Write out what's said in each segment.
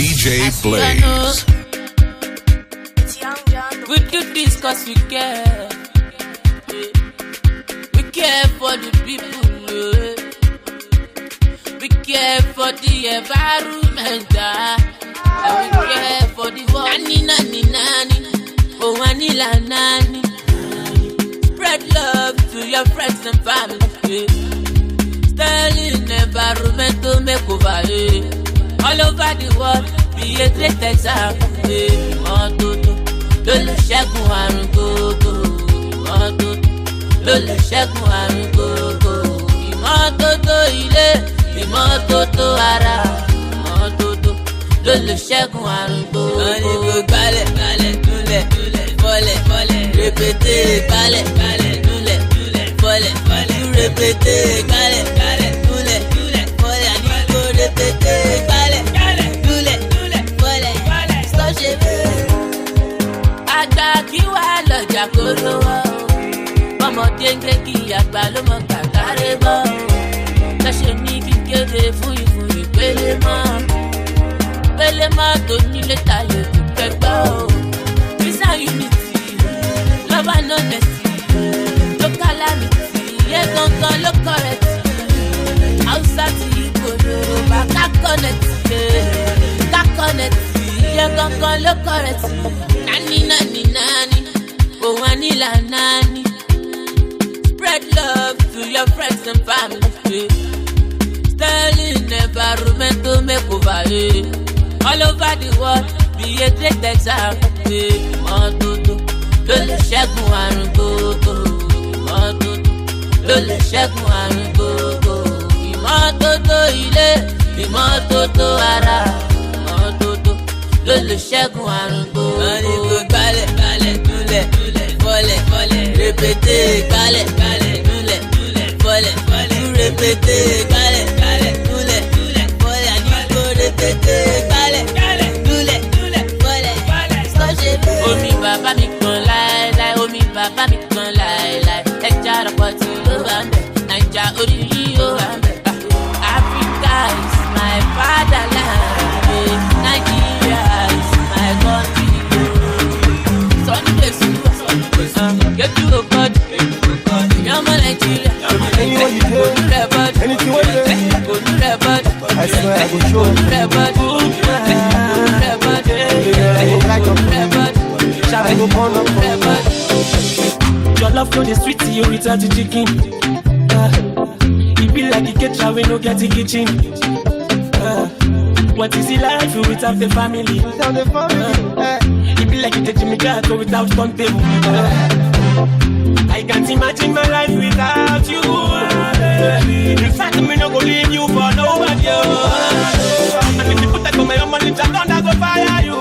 DJ Blaze. We do this cause we care. We care for the people. We care for the environment. And we care for the world. Nani, nani, nani. Oh, vanilla, nani. Spread love to your friends and family. Sterling environment to make over. All over the world, be a great example. Ló lè ṣẹ́gun àrùn gbogbo. Ìmọ́tótó ló lè ṣẹ́gun àrùn gbogbo. Ìmọ́tótó ilé, ìmọ́tótó ara. Ìmọ́tótó ló lè ṣẹ́gun àrùn gbogbo. Wọ́n ní kó gbálẹ̀ gbálẹ̀ núlẹ̀ núlẹ̀ fọ́lẹ̀ fọ́lẹ̀. Répété gbálẹ̀ gbálẹ̀ núlẹ̀ núlẹ̀ fọ́lẹ̀ fọ́lẹ̀. Répété gbálẹ̀ gbálẹ̀ núlẹ̀ núlẹ̀ fọ́lẹ̀. Àní kó répété gbálẹ̀ gbálẹ̀ núlẹ̀ núlẹ̀ fọ́lẹ̀. Sọ́ṣẹ́ bẹ́ẹ̀. Àgbà kí wá lọ́jà kó lówó. Ọmọdé ń ké kí àgbà ló mọ kàkáré bọ́. Lọ́ṣẹ̀ ní kíkéde fún ìpele mọ́. Pélé mọ́ tó nílé tayé tó kẹgbọ́. Visa unity, love and honesty, local amity, yẹ gangan ló correct. Hausa ti Igbo Yorùbá ká connect, yẹ gangan ló correct. Nani, nani, nani, oh, vanilla, nani. Spread love to your friends and family. Sterling environment to make over. All over the world, be a great example. Ìmọ́tótó ló lè ṣẹ́gun àrùn gbogbo. Ìmọ́tótó ló lè ṣẹ́gun àrùn gbogbo. Ìmọ́tótó ilé, ìmọ́tótó ara. Ìmọ́tótó ló lè ṣẹ́gun àrùn gbogbo. Wọ́n ní kó gbálẹ̀ gbálẹ̀ núlẹ̀ núlẹ̀ fọ́lẹ̀ fọ́lẹ̀. Répété gbálẹ̀ gbálẹ̀ núlẹ̀ núlẹ̀ fọ́lẹ̀ fọ́lẹ̀. Répété gbálẹ̀ gbálẹ̀ núlẹ̀ núlẹ̀ fọ́lẹ̀. Àní kó répété gbálẹ̀ gbálẹ̀ núlẹ̀ núlẹ̀ fọ́lẹ̀. Sọ́ṣẹ́ bẹ́ẹ̀. Omi bàbá mi kan láéláé, omi bàbá mi kan láéláé. Ẹja rọpò tí ló wà ń bẹ̀, Naija orí yìí ó wà ń bẹ̀. Africa is my fatherland. Nigeria is my country. Sunday Sunday, get to a God. You're my Nigeria. Anything you do, anything you do, go to the bud. I swear I will show you. I will burn up for you. Your love flow the sweet to you, return to chicken. It be like a kitchen we no get a kitchen. What is it like for without the family? Without the family, it be like you take me gato without turntable. I can't imagine my life without you. In fact, me no go leave you for nobody. And if you put that on my own money, I'm gonna go fire you.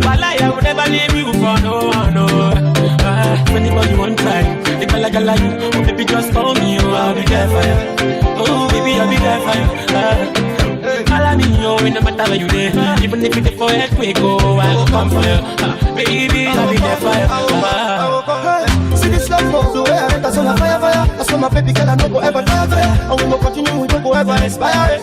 But I will never leave you for no one. Anybody want try? If I like you, oh baby just call me, oh I'll be there for you. Oh baby I'll be there for you. Call me, oh no matter where you there. Even if it's for earthquake, oh I will come for you. Baby I'll be there for you. See this love for the way I enter, so I fire. I saw my baby girl, I no go ever tire. And we no continue, we don't go ever inspire.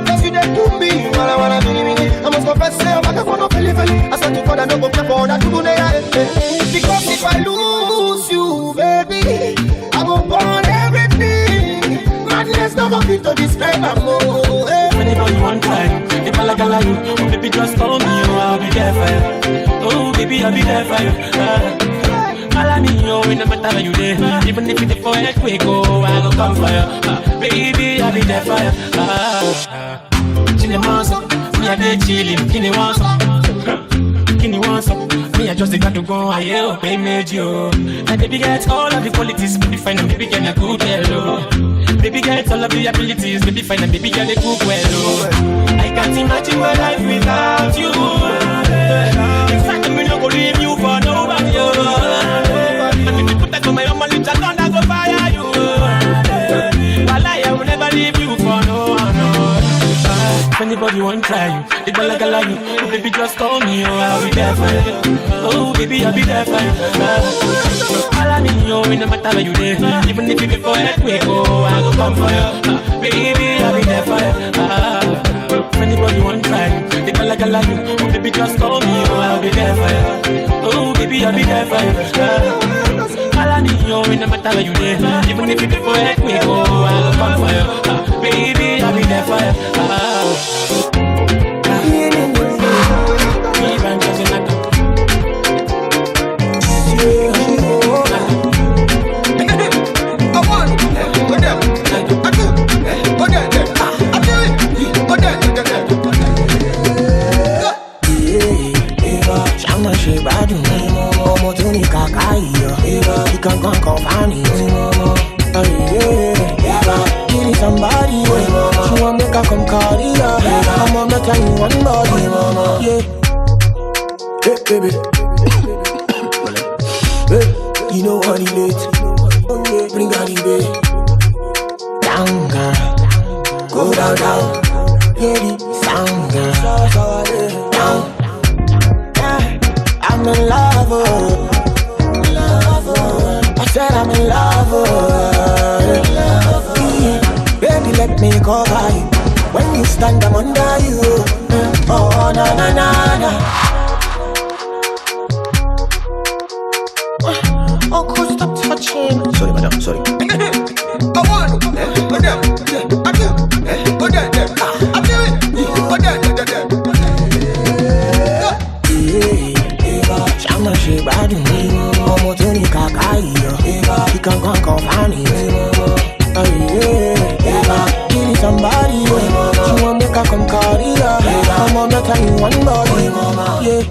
Cause you there to me, while I wanna be me. I must confess, say I'm back up on a belly. I said to God, I no go care for that to do that. Because if I lose you, baby, I go burn everything. Madness never fit to describe my mood. Anybody want time? If I like you, oh baby just call me, oh I'll be there for you. Oh baby I'll be there for you. Call me, oh no matter where you there. Even if it's for earthquake, oh I go come for you. Baby I'll be there for you. Chillin' monster, me a day chillin', kini want some, kini want some. Me I just got to go, I yell, pay made you. And baby get all of the qualities, baby fine and baby get a good hello. Baby get all of the abilities, baby fine and baby get a cook well. I can't imagine my life without you. In fact, I'm not gonna leave you for nobody. And if you put that on my own money, I'm gonna go fire you. While I will never leave you for no one. If anybody want try you, if I like you, oh baby just call me, oh I'll be there for you. Oh baby I'll be there for you. Call me, oh no matter where you there. Even if you before earthquake, oh I go come for you. Baby I'll be there for you. anybody want try. They call like you. Oh baby, just call me, oh I'll be there for you. Oh baby, I'll be there for you. All I need you, no matter where you there. Even if you before I quit, oh I'll come for you. Baby, I'll be there for you. Somebody, she want make her come call you. I'ma make her you one body, yeah. Hey, baby. Hey, you know what it is. Bring her the baby. Down, girl. Go down, down. Yeah, the sound, girl. Down. Yeah, I'm in love, I said I'm in love, baby, let me cover you. When you stand, I'm under you. Oh, na na na na. Oh, cool, stop touching. Sorry, madam, sorry. I want. Shama she bad me. Omo Tony Kakai. He can go find me. Give me somebody, she want make her come call you. I'ma make her in one body, yeah.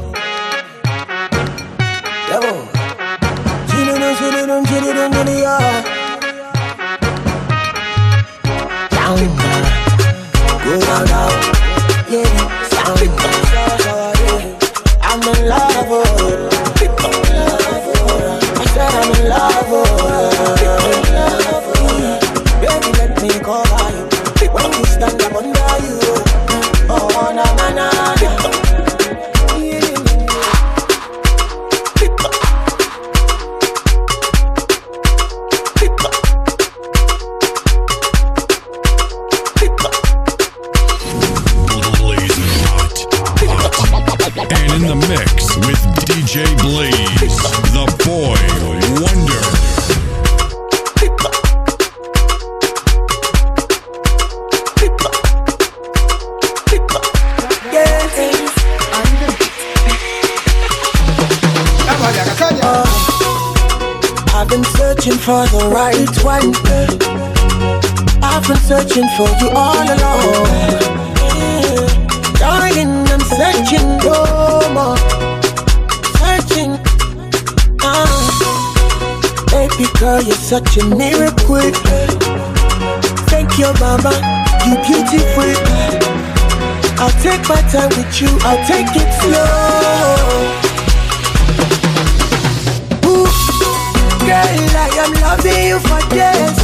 Down, go down, down, yeah. Sound, I'm in love, I said I'm in love, baby, let me cover you. When you stand up under you, oh na na na na. Blazing hot. And in the mix with DJ Blaze, the boy wonder. I've been searching for the right one. I've been searching for you all along. Darling, I'm searching no more. Searching. Baby girl, you're such a miracle. Thank you, mama. You beautiful. I'll take my time with you. I'll take it slow. Girl, I am loving you for this.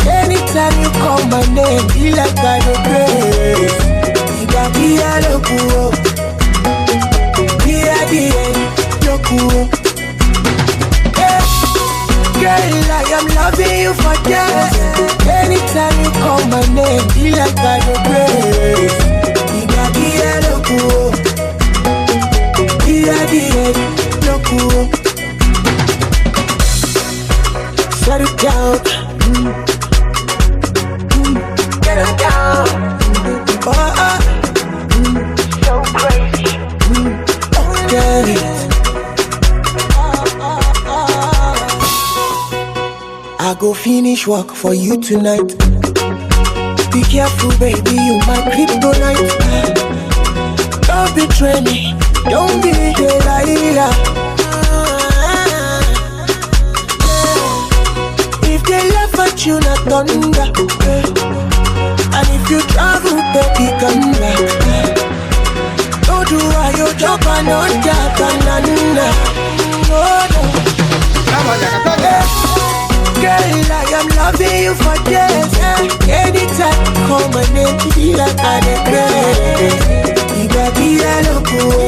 Anytime you call my name, feel like I know grace. Iga dia lokuo, dia lokuo. Girl, I am loving you for this. Anytime you call my name, feel like I know grace. Iga dia lokuo, dia lokuo. Set it down, get it down. So crazy, get it. I go finish work for you tonight. Be careful, baby, you my kryptonite. Don't betray me, don't be a liar. You not thunder, and if you travel, baby, come back. Don't do why you jump and not jack and nana. Girl, I am loving you for this. Anytime you call my name, feel like I regret. You got the yellow cool.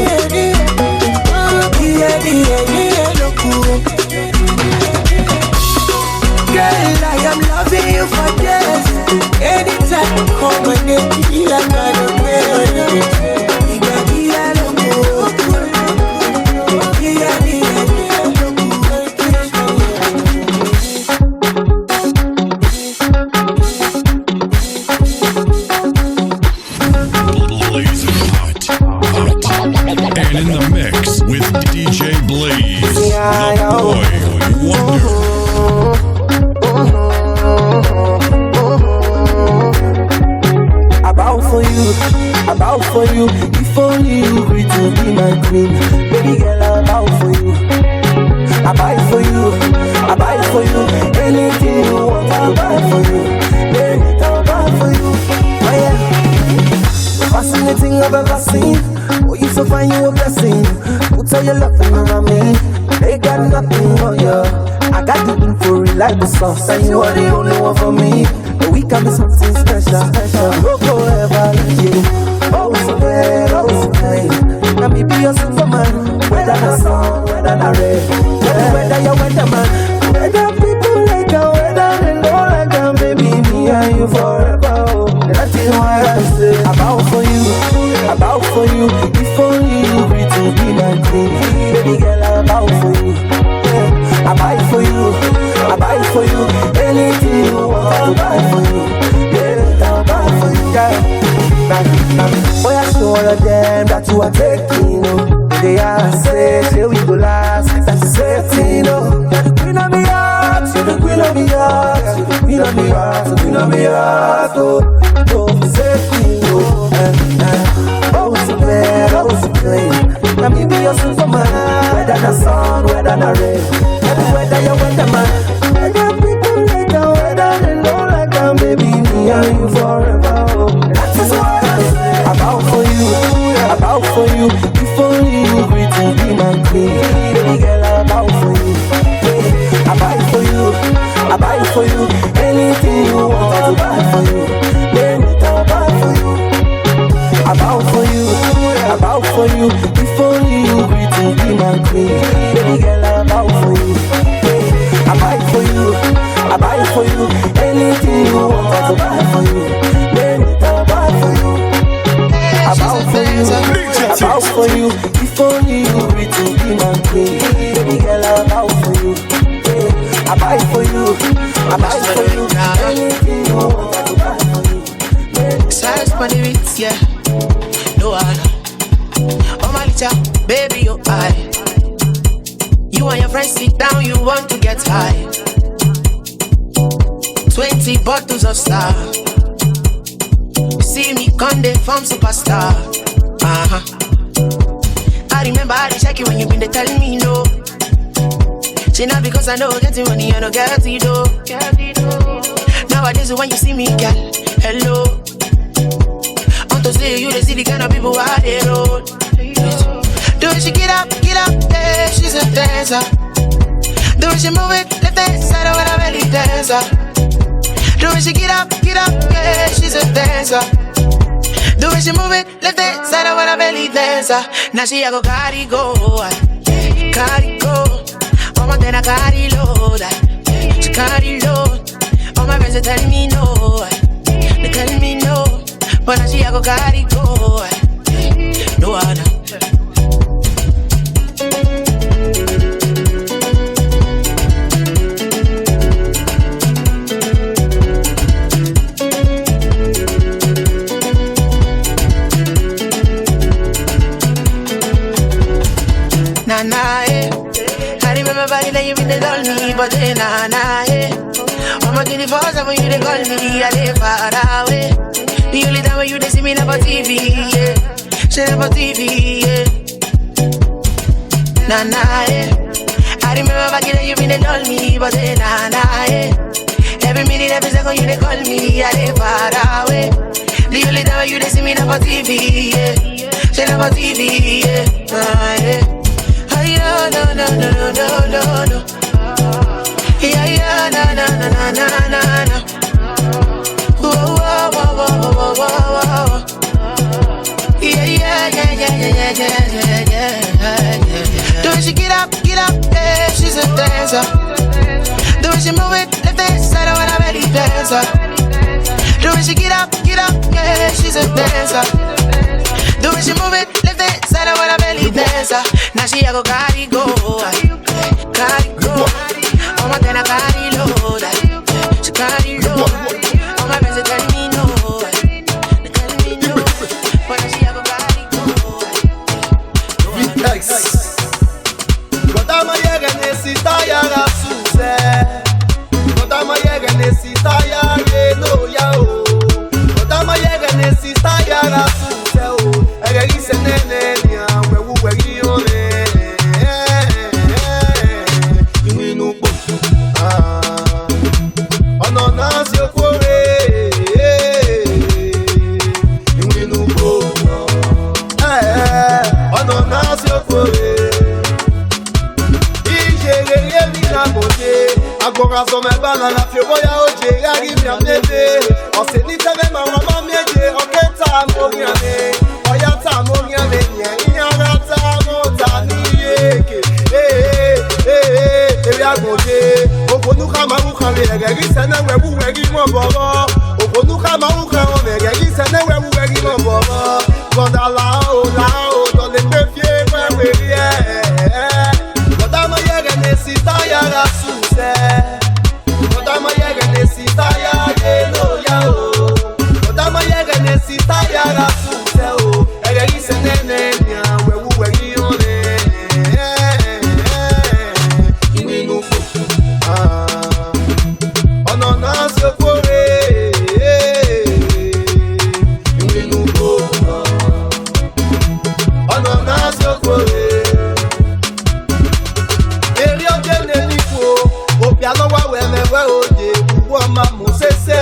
Girl, I am loving you for this. Anytime you call my name, feel like I don't care. for you, I bow for you. If only you agree to be my queen, baby girl, I bow for you. I buy for you, I buy for you. Anything you want, I'll buy for you. Baby, I'll buy for you. Oh yeah. Fascinating I've ever seen. Oh, you so fine, you a blessing. Put all your love around me. They got nothing on you. I got the info like the sauce, and you are the only one for me. But we can be something special. We'll forever let you. Oh, so bad, oh, so plain. Now me be your superman. Whether the sun, whether the rain, whether you're weatherman, whether people like you, whether they don't like you, baby, me and you forever. Oh, that is why I say I bow for you, I bow for you. If only you agree to be my queen, baby girl, I bow for you. Yeah, I buy for you, I buy for you. Anything you want, I'll buy for you. Yeah, I'll buy for you. Yeah. Boy, I show all of them that you are taking, they are say we go last, that's the same thing, You're the queen of me heart, you're the queen of me heart, you're the queen of me heart, the queen of me heart, oh, same thing, oh, so bad, oh, so plain. Now me be your superman, whether the sun, whether the rain, whether you're weatherman, whether people like you, whether they don't like you, baby, me and you forever, oh. That is why I say I bow for you, I bow for you. If only you agree to be my queen, baby girl, I bow for you. I buy for you, I buy for you. Anything you want, I'll buy for you. Baby, I'll buy for you. I bow for you, I bow for you. If only you agree to be my queen, baby girl, I bow for you. I buy for you, I buy for you. Anything you want, I'll buy for you. Baby, I'll buy for you. I bow for you, I bow for you. If only you agree to be my queen, baby girl, I bow for you. I buy for you, I buy for you. Anything you want, I'll buy for you. Size for the beats, yeah. No one. Oh my little baby, you're high. You and your friends sit down, you want to get high. 20 bottles of Star. You see me come there from superstar. I remember I check you when you been there telling me no. Say not because I know getting money, I don't get it though. Nowadays when you see me, girl, hello. On to say you, they see the kind of people out there road. Do she get up, yeah, she's a dancer. Do she move it, left hand side of her belly dancer. Do she get up, yeah, she's a dancer. Do she move it, left hand side of her belly dancer. Now she a go carry go. Oh my God, I carry load. She carry load. All my friends are telling me no. They telling me no. But now she a go carry go. No one. Body that you been they call me, but they nah, yeah. I'm a 24/7 when you they call me, I live far away. The only time when you they see me on TV, yeah. Shit on TV, yeah. Nah, yeah. I remember back then you been they call me, but they nah, yeah. Every minute, every second you they call me, I live far away. The only time when you they see me on TV, yeah. Shit on TV, yeah. Yeah. Yeah, no. Yeah, no. Whoa. Yeah. Do she get up, yeah, she's a dancer. Do she move it, left hand side of her belly dancer. Do she get up, yeah, she's a dancer. Do she move it, left hand side of her belly dancer. Now she a go carry go. Oh my God, I carry load. She carry load. All my friends are telling me no. They telling me no. But now she a go carry go. Kotama yega nesita yara suse. Kotama yega nesita yara no yao. Kotama yega ne sista yara suse o. Egeri se nene ni awe wu weri ole. Iwinu po. Ono na si okore. Iwinu po. Ono na si okore. Ijere mi na boje. Agora zo me bala na fi boya oje yari mi amebe. Ose ni tebe ma mama meje oketa mo riane. Oya ta mo riane yen yara ta mo ta ni eke. Ebi agoje. Ogonu ka ma ukan le egeri sene wewu weri mo boro. Ogonu ka ma ukan o egeri sene wewu weri mo boro. Goda la o do le pe fie mo weri Goda mo yere ne sita yara suse. Goda mo yere ne sita yara no ya o. Goda mo yere ne sita yara suse o. Egeri sene nya wewu weri ole. Iwinu po. Ono na se kore. Iwinu po. Ono na se kore. Eri oje nelipo. Opiano wa wemewe oje. Uwo ma mo sese.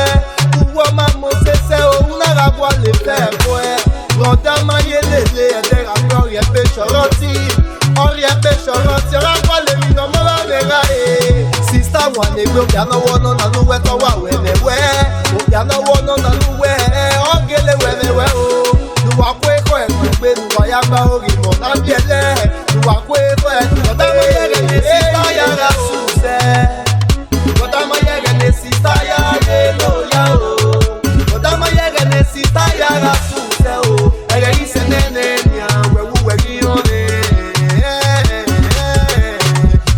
Uwo ma mo sese o. Unara bwa le fe boe. Ronda ma yelele. Edera mi ori epe shoroti. Ori epe shoroti. Rangwa le mi no mo la vera e. Sister one egbe opiano wono na nuwe to wa wemewe. Opiano wono na nuwe. Ogele wemewe o. Nuwa kwe ko egbe nuwa ya gba ori mo na biele. Nuwa kwe ko egbe. Goda mo yere ne sista yara suse. Goda mo yere ne sista yara no ya o. Goda mo yere ne sista yara suse o. Egeri se nene nya wewu weri ole.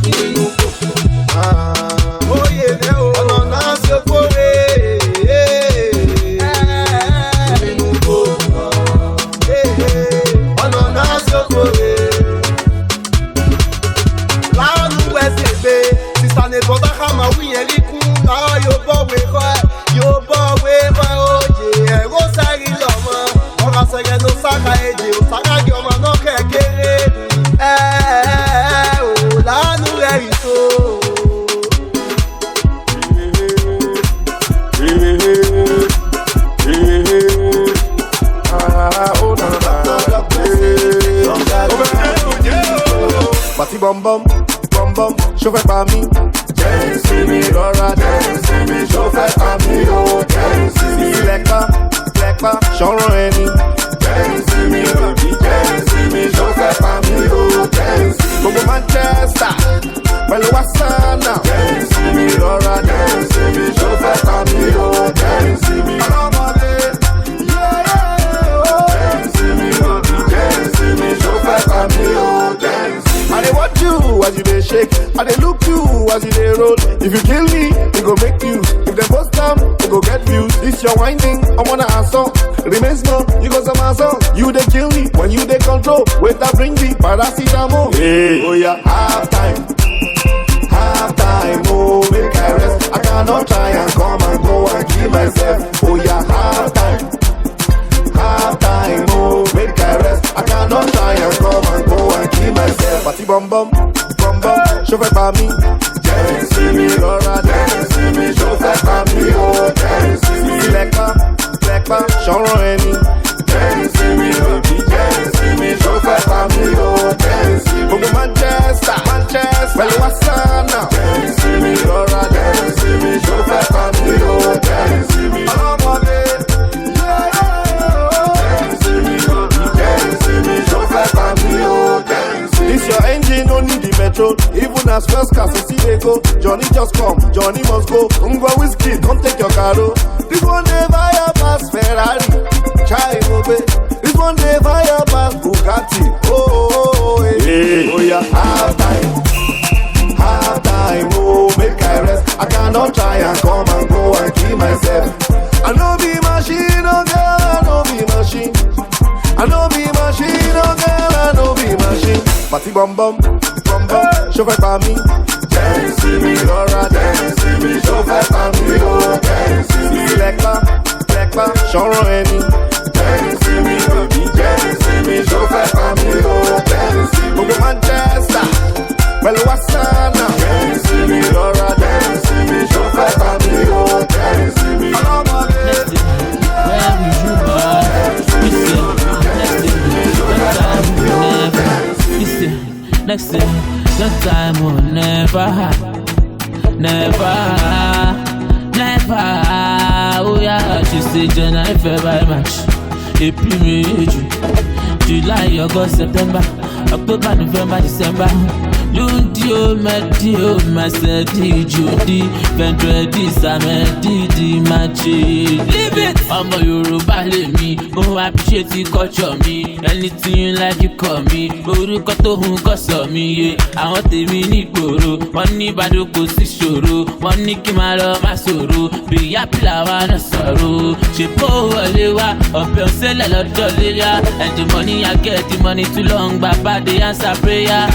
Iwinu po. Oye ne o. Ono na se kore. Iwinu po. Ono na se kore. La nu wesebe. Sista ne boda kama wiyen likun. La yo bo we ko. Yo bo we ko oje. Ero sari lomo. Ora sege no saka eje. O saka gi omo no kekere. O la nu eri so. Party bum bum, chauffeur pas mi. Dance with me, Laura, dance with me, chauffeur pas mi, oh, dance with me. Black pa, chanron eni. Dance with me, baby, dance with me, chauffeur pas mi, oh, dance with me. Go Manchester, well, what's up now? Dance with me, Laura, dance with me, chauffeur pas mi, oh, dance with me. Dance with me, baby, dance with me, chauffeur pas mi, oh, dance with me. I dey watch you as you dey shake. I dey look you as you dey roll. If you kill me, we go make news. If them post them, we go get views. This your winding, I wanna answer. Remain small, you go some answer. You dey kill me when you dey control. Wait, I bring the paracetamol. Hey, oh yeah, half time, oh make I rest. I cannot try and come and go and kill myself. Oh yeah, half time, oh make I rest. I cannot try and come and go and kill myself. Party bum bum, chauffeur pas mi. Dance with me, Laura, dance with me, chauffeur pas mi, oh, dance with me. Black pa, chanron eni. Dance with me, baby, dance with me, chauffeur pas mi, oh, dance with me. Go Manchester, well, what's up now? Dance with me, Laura, dance with me, chauffeur pas mi, oh, dance with me. This your engine, don't need the petrol. Even as first class, you see they go. Johnny just come, Johnny must go. Ngwa whiskey, don't take your caro. This one day fire pass Ferrari. Try obey. This one day fire pass Bugatti. Oh, hey. Oh yeah, half time, oh make I rest. I cannot try and come and go and kill myself. I know be machine, oh girl, I know be machine. I know be machine, oh girl, I know be machine. Party bum bum, chauffeur pas mi. Dance with me, Laura, dance with me, chauffeur pas mi, oh, dance with me. Black pa, chanron eni. flexing. No time will never. Oh yeah, she say January, February, March, April, May, June, July, August, September, October, November, December. Lundio, Medio, Masedi, Judy, Vendredi, Samedi, Di Machi. Leave it! Ọmọ Yorùbá lèmi, mo appreciate the culture mi. Anything you like you call me. Orúkọ tó hun kọ́ sọ mi yé. Àwọn tèmi nígboro, wọ́n ní Ìbàdàn kò sí ṣòro. Wọ́n ní kí n máa lọ má ṣòro. Bìyà pìlà wa náà sọ̀rọ̀. Ṣèpó wọlé wá, ọ̀bẹ òṣèlè lọ́jọ́ léyà. And the money I get, the money too long, bàbá dey answer prayer.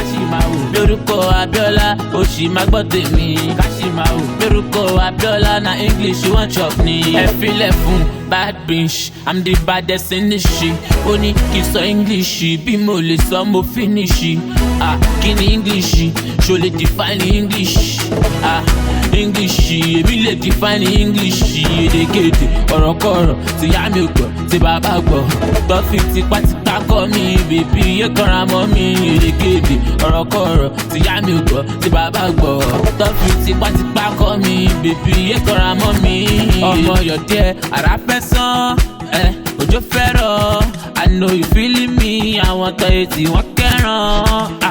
Lórúkọ Abiola, Oṣì máa gbọ́ tèmi. Káṣímáwò. Lórúkọ Abiola, na English you wan chop ni. Ẹ filẹ̀ fún bad bitch, I'm the baddest in this shit. Ó ní kí n sọ English, bí mo lè sọ mo finish. Kí ni English? Ṣo lè define English? English, èmi lè define English. Èdèkéde, ọ̀rọ̀kọ̀rọ̀, tí yá mi ò gbọ́, tí bàbá gbọ́. Tọ́fì tipátipá kọ́ mi, bèbí yé kanra mọ́ mi. Èdèkéde, ọ̀rọ̀kọ̀rọ̀, tí yá mi ò gbọ́, tí bàbá gbọ́. Tọ́fì tipátipá kọ́ mi, bèbí yé kanra mọ́ mi. Ọmọ yọ̀dẹ́, àrà fẹ́ sán, òjò fẹ́ràn. I know you feeling me, àwọn tọ́ etí wọ́n kẹ́ràn.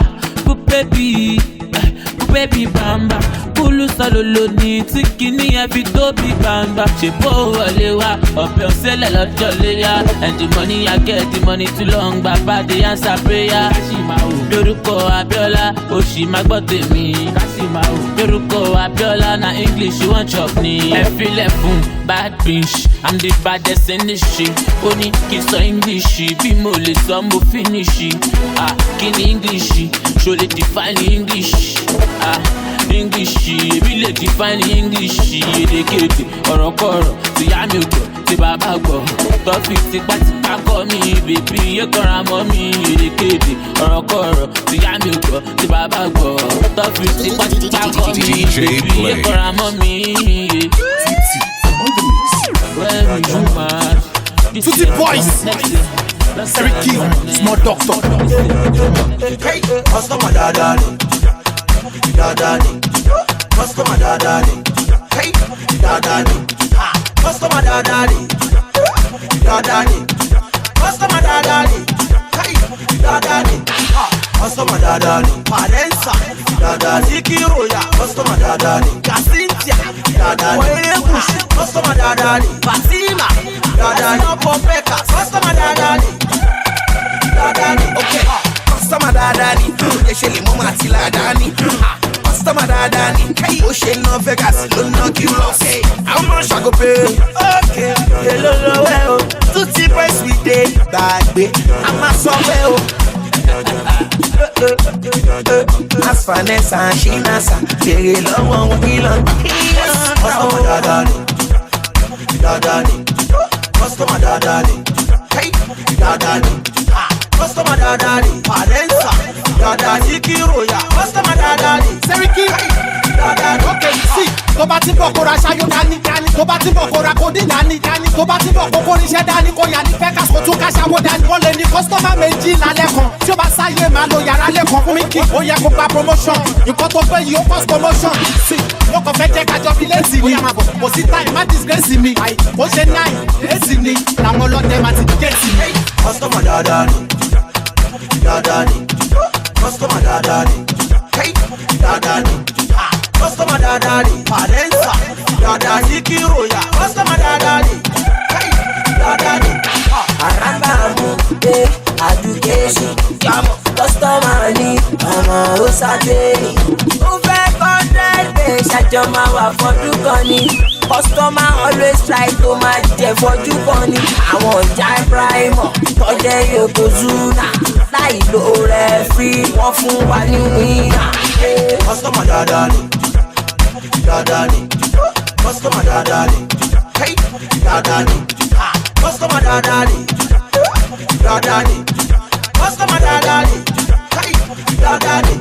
Baby bamba, kúlù sọlọ́lọ́ ní tí kìíní ẹ fi tóbi bamba. Ṣèpó wọlé wá, ọ̀bẹ òṣèlè lọ́jọ́ léyà. And the money I get, the money too long, bàbá dey answer prayer. Káṣímáwò. Lórúkọ Abiola, Oṣì máa gbọ́ tèmi. Káṣímáwò. Lórúkọ Abiola, na English you wan chop ni. Ẹ filẹ̀ fún bad bitch, I'm the baddest in this shit. Ó ní kí n sọ English, bí mo lè sọ mo finish. Kí ni English? Ṣo lè define English? English, èmi lè define English. Èdèkéde, ọ̀rọ̀kọ̀rọ̀, tí yá mi ò gbọ́, tí bàbá gbọ́. Tọ́fì tipátipá kọ́ mi, bèbí yé kanra mọ́ mi. Èdèkéde, ọ̀rọ̀kọ̀rọ̀, tí yá mi ò gbọ́, tí bàbá gbọ́. Tọ́fì tipátipá kọ́ mi, bèbí yé kanra mọ́ mi. Tutti Boys, Seriki, Small Doctor. Hey, customer dadani, customer dadani. Hey, dadani, customer dadani, customer dadani. Hey, dadani, customer dadani. Parensa, dadani. Sikiroya, customer dadani. Kasintia, dadani. Waelegushi, customer dadani. Fatima, dadani. Popeka, customer dadani. Dadani, okay. Customer dadani, ye ṣe lè mú màtí ládàáni. Customer dadani, ó ṣe ná Vegas ló ná Q-Loss. How much I go pay? Okay, èló lówẹ́ o. Tutti Boys we dey gbàgbé, a máa sọ pé o. As Vanessa and Shinasa, bèrè lọ́wọ́ wọn kí lọ gbà. Customer dadani, customer dadani, hey, dadani. Customer dadani, Parensa, dadani, Kiroya, customer dadani, Seriki, dadani. okay, see. Tó bá ti bọ̀ kó ra ṣayó dání. Tó bá ti bọ̀ kó ra kódì dání. Tó bá ti bọ̀ kó kóríṣẹ́ dání. Kó yà ní fẹ́kàs kó tún káṣáwó dání. Wọ́n lè ní kọ́sítọ́mà méjì lálẹ́ kan. Tí ó bá sáyé máa lo yàrá lẹ́kan fún mi kí. Ó yẹ kó gba promotion. Nǹkan tó gbé yìí ó cost promotion. Sí, mo kàn fẹ́ jẹ́ kájọ fi léèsì ni. Ó yà máa bọ̀, kò sí time, má disgrace mi. Ó ṣe 9, 8 ni. Làwọn ọlọ́dẹ máa ti gẹ̀ẹ́sì mi. Customer dadani, customer dadani, hey, dadani. Customer dadani, Parensa, dadani, Kiroya, customer dadani, hey, dadani. Arambamu, education, customer ni, ọmọ ó ṣàdéhìn. Ó fẹ́ content page, ṣàjọ máa wà fọdún kan ni. Customer always try to máa jẹ fojú kan ni. Àwọn ọjà Ibrahimo, tọ́jẹ́ Yokozuna, láì lo referee, wọ́n fún wa ní wíńà. Customer dadani, customer dadani, hey, dadani. Customer dadani, customer dadani, hey, dadani.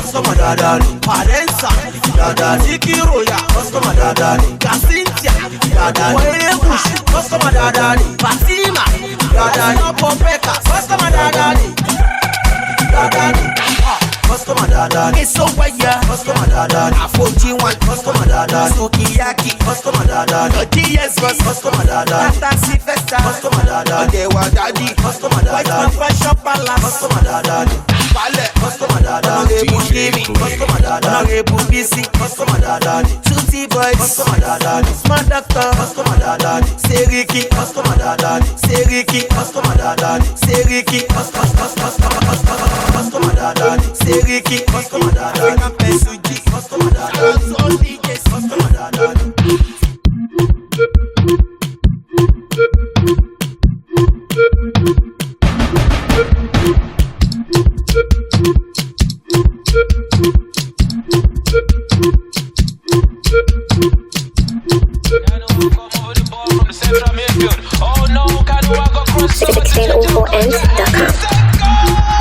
Customer dadani, Parensa, dadani, Kiroya, customer dadani, Kasintia, dadani, Waelegushi, customer dadani, Fatima, dadani, Popeka, customer dadani, dadani. dadani. It's so wire. Customer dadani. Afojiwan. Customer dadani. Sukiyaki. Customer dadani. DS bus. Customer dadani. Taxi Festa. Customer dadani. Dewa daddy. Customer dadani. White Fashion Palace. Customer dadani. Ballet. Customer dadani. Honorable Customer dadani. Honorable BC. Customer dadani. Tutti Boys. Customer dadani. Smart Doctor. Customer dadani. Seriki. Customer dadani. Seriki. Customer dadani. Seriki. Customer dadani. Seriki. Customer dadani. African Pesuji. Customer dadani. All DJs. Customer dadani.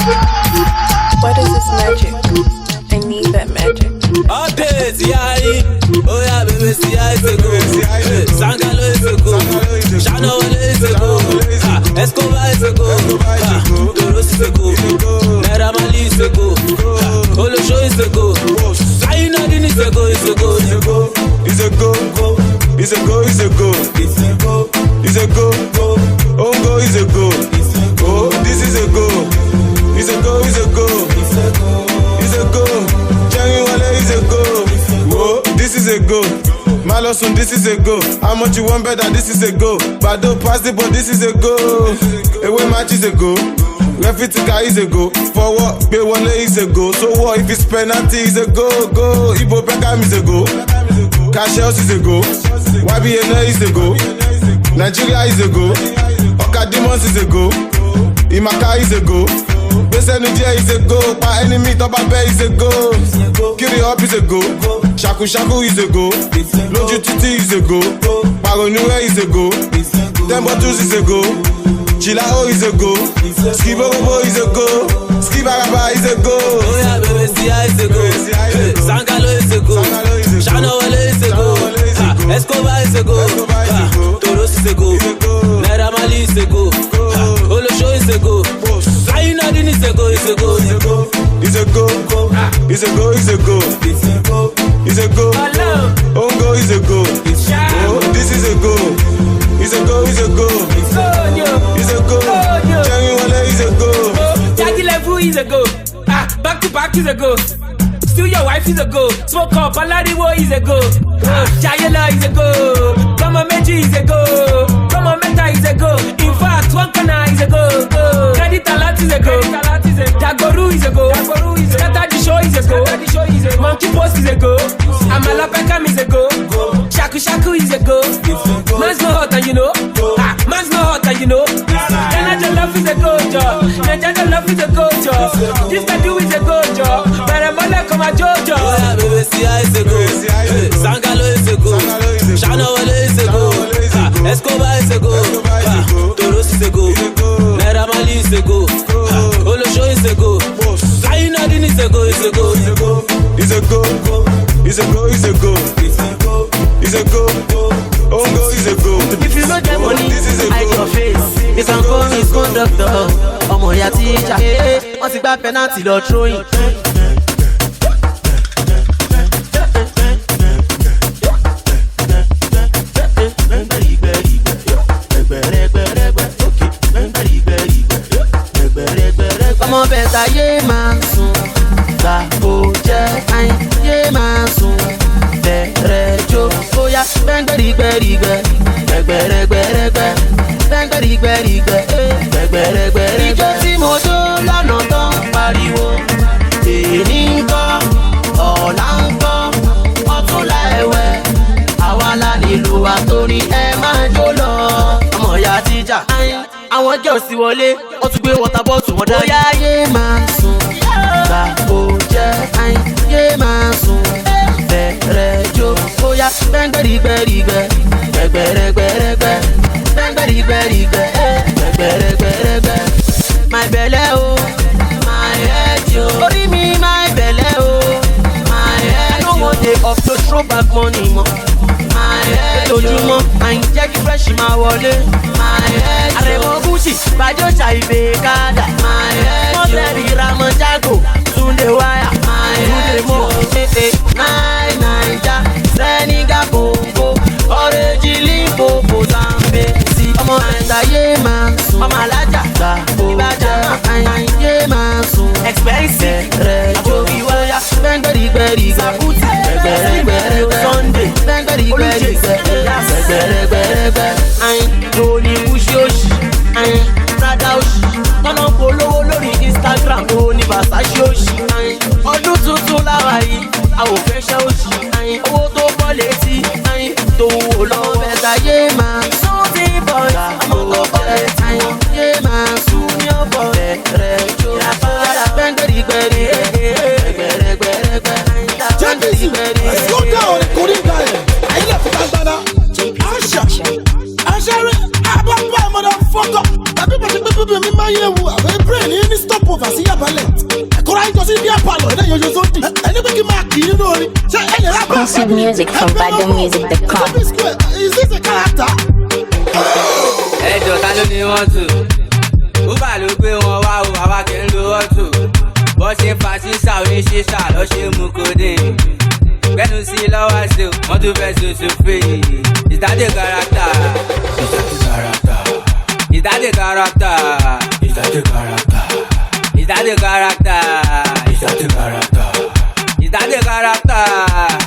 What is this magic? I need that magic. Oh yeah, baby, see I say go. Sangalo is a go. Shano is a go. Escobar is a go. Doros is a go. Naira Marley is a go. Olosho is a go. Sayinadin is a go. Is a go. Is a go. Is a go. Is a go. Is a go. Is a go. Ongo is a go. Oh, this is a go. Is a go. Is a go. Is a go. Jangi Wale is a go. Oh, this is a go. Malosun, this is a go. How much you want better? This is a go. Bado pass it, but this is a go. Away match is a go. Refitika is a go. Forward, Bewale is a go. So what if it's penalty is a go? Go. Ibo Pekam is a go. Cash House is a go. YBNA is a go. Nigeria is a go. Okadimons is a go. Imaka is a go. Besenuje is a go. Pa enemy Toba Bay is a go. Kiri up is a go. Shaku Shaku is a go. Loju Titi is a go. Paronue is a go. Tembotus is a go. Chilao is a go. Skibobo is a go. Skibaraba is a go. Oh yeah, baby, see I is a go. Sangalo is a go. Shano is a go. Escobar is a go. Toros is a go. Naira Marley is a go. Olosho is a go. Sayinadin is a go. Is a go. Is a go. Is a go. Is a go. Is a go. Ongo is a go. Oh, this is a go. Is a go. Is a go. Is a go. Jangi Wale is a go. Jackie Levu is a go. Back to back is a go. Still your wife is a go. Smoke up, Alariwo is a go. Jayela is a go. Come on, Meji is a go. Come on, Meta is a go. In fact, Wankana is a go. Credit Alat is a go. Dagoru is a go. Scatter the show is a go. Monkey Post is a go. Amala Pekam is a go. Shaku Shaku is a go. Man's no hot and you know. Man's no hot and you know. Naja Love is a go job. Naja Love is a go job. This can do is a go job. Baramala come a jojo. Oh yeah, baby, see I is a go. Sangalo is a go. Shano is a go. Escobar is a go. Toros is a go. Naira Marley is a go. Olosho is a go. Sayinadin is a go. Is a go. Is a go. Is a go. Is a go. Is a go. Ongo is a go. If you no get money, hide your face. You can call me conductor. Ọmọ ya teacher. Wọ́n ti gba penalty lọ throwing. Ọmọ bẹ̀ta yé máa sùn, gbà kó jẹ́ àyìn yé máa sùn, bẹ̀rẹ̀ jó bóyá gbẹ̀ngbẹ̀rìgbẹ̀rìgbẹ̀, gbẹ̀gbẹ̀rẹ̀gbẹ̀rẹ̀gbẹ̀, gbẹ̀ngbẹ̀rìgbẹ̀rìgbẹ̀, gbẹ̀gbẹ̀rẹ̀gbẹ̀rẹ̀gbẹ̀. Ijó tí mo jó lọ́nà tó ń pariwo, èyí ń kọ́, ọ̀la ń kọ́, ọ̀túnla ẹ̀wẹ̀, àwa la nílò wa torí ẹ máa jó lọ. Ọmọ ìyá tíjà, àwọn girls ti wọlé, wọ́n tún gbé water bottle wọn dá. Bóyá yé máa sùn, gbà kó jẹ́ àyìn yé máa sùn, bẹ̀rẹ̀ jó bóyá gbẹ̀ngbẹ̀rìgbẹ̀rìgbẹ̀, gbẹ̀gbẹ̀rẹ̀gbẹ̀rẹ̀gbẹ̀, gbẹ̀ngbẹ̀rìgbẹ̀rìgbẹ̀, gbẹ̀gbẹ̀rẹ̀gbẹ̀rẹ̀gbẹ̀. My belle o, my head yo, orí mi my belle o, my head yo. I no wan dey off to throw back money mọ́. My head yo, lójúmọ́ àyìn jẹ́ kí fresh máa wọlé. My head yo, àrẹ̀mọ Gucci gbàjọ́jà ìbè kádà. My head yo, wọ́n fẹ́ rí Ramon Jago Tunde wáyà. My head yo, baby, me my year, I brain any stop over, see a ballet. I could just in the apollo, and then you just don't. And you make him you know it. Exclusive music from BadoMusic.com. Is this a character? Hey, Jota, you want to? Uba ló gbé wọn wá o, àwa kì í lo ọ̀tún. Bọ́ ṣe fa sísà oníṣíṣà lọ ṣe mú kódé. Gbẹ́nu sí lọ́wọ́ ṣe o, wọ́n tún fẹ́ ṣoṣo fè é. Ìtàdé kárátà. Ìtàdé kárátà. Ìtàdé kárátà. Ìtàdé kárátà. Ìtàdé kárátà. Ìtàdé kárátà.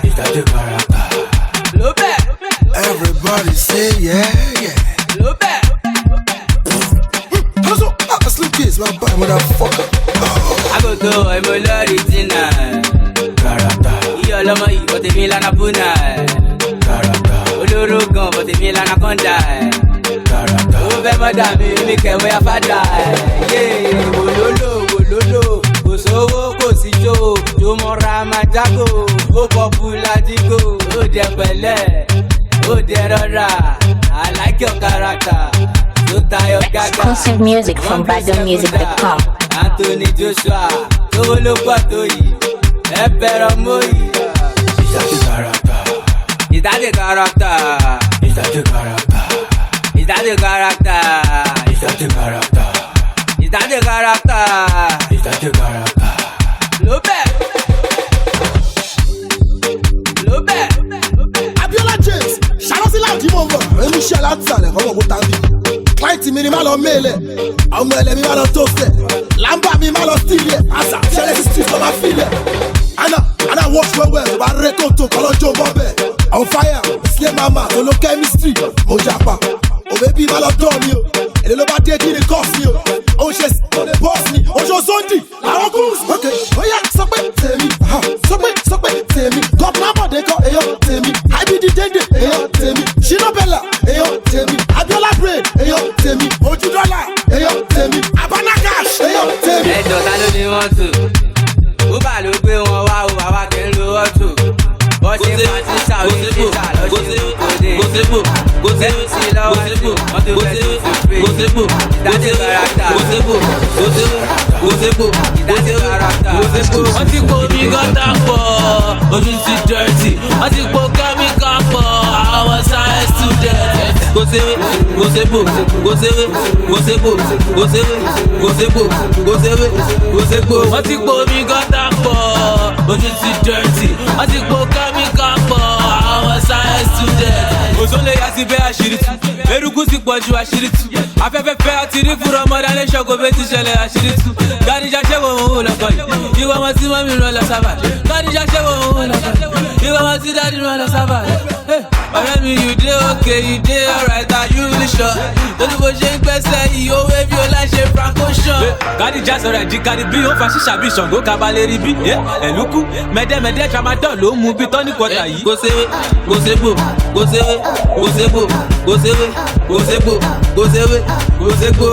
Ìtàdé kárátà. Ló bẹ̀. Everybody say yeah, yeah. Ló bẹ̀. Sleep kids, my bad motherfucker. Agogo emolori tina. Karata. Iyo lomo yi bote mi lana puna. Karata. Olorogan bote mi lana konda. Karata. O fe mo da mi kewe afada. Yeah, wololo. Kò sówó kò sí jó. Jo mo ra ma jago. O popular digo. O de pẹ̀lẹ́. O de rọra. I like your character. Exclusive music from BadoMusic.com. Anthony Joshua, tó ló pọ̀ tó yìí, ẹ bẹ̀rẹ̀ mọ́ yìí. Ìtàdé kárátà. Ìtàdé kárátà. Ìtàdé kárátà. Ìtàdé kárátà. Ìtàdé kárátà. Ìtàdé kárátà. Ló bẹ̀. Ló bẹ̀. Abiola James, ṣàlọ́sí láti mọ̀ bọ̀, èmi ṣe látìsàlẹ̀ kọ́mọ̀ kó tàbí. Client mi ni má lọ mélẹ̀, ọmọ ẹlẹ́ mi má lọ tó fẹ̀, làǹbà mi má lọ stílẹ̀, àṣà ṣẹlẹ̀ sí street lọ́ máa filẹ̀. Anna watch well well, wà rẹ̀ tó kọ́lọ́jọ́ bọ́ bẹ̀. On fire, slay mama, tó ló chemistry, mo japa. Òbẹ́bí má lọ dán mi o, èdè ló bá dé kí ni cost mi o. Ó ń ṣe boss mi, oṣù Sunday, làwọn kúrúsì. Ok, bóyá sọ pé tèmi, sọ pé tèmi. Gọ́pọ̀ Bọ̀dé kọ́ èèyàn tèmi. IBD Dende èèyàn tèmi. Shina Bella èèyàn tèmi. Abiola Brain èèyàn tèmi. Ojú Dọ́là èèyàn tèmi. Abana Cash èèyàn tèmi. Ẹjọ́ ta ló ní wọ́n tù? Uba ló gbé wọn wá o, àwa kì í lo ọ̀tún. Bọ́ ṣe fa sísà oníṣíṣà lọ ṣe mú kódé. Gbẹ́nu sí lọ́wọ́ ṣe o, wọ́n tún fẹ́ ṣoṣo fè é. Ìtàdé kárátà. Ìtàdé kárátà. Wọ́n ti kó omi gọ́tà pọ̀, ojú ti dirty. Wọ́n ti kó kẹ́míkà pọ̀, àwọn science student. Kò séwé. Wọ́n ti kó omi gọ́tà pọ̀, ojú ti dirty. Wọ́n ti kó kẹ́míkà pọ̀, àwọn science student. Òṣòlè yà sí bẹ́ àṣírí tú, eruku ti pọ̀ ju àṣírí tú. Afẹ́fẹ́ fẹ́ àti rí fúnra ọmọdé ní ṣọ́kò bẹ́ẹ̀ ti ṣẹlẹ̀ àṣírí tú. Gàdíjà ṣé wọ́n òun lọ́kọ̀ yìí, ìwọ ọmọ tí wọ́n mi rán lọ sábà. Gàdíjà ṣé wọ́n òun lọ́kọ̀ yìí, ìwọ ọmọ tí dáàdì rán lọ sábà. Ọ̀rẹ́ mi, you dey okay, you dey alright, are you really sure? Torí bó ṣe ń gbẹ́sẹ̀ yìí, owó ebi ó láṣẹ Franco Sean. Gàdíjà sọ̀rọ̀ ẹ̀jí kárí bí ó fa ṣíṣà bí Ṣàngó kabalẹ̀ rí bí. Ẹ̀lúkú mẹ́dẹ́mẹ́dẹ́ tramadol ló mú bí tọ́ní kọ́tà yìí. Kò séwé.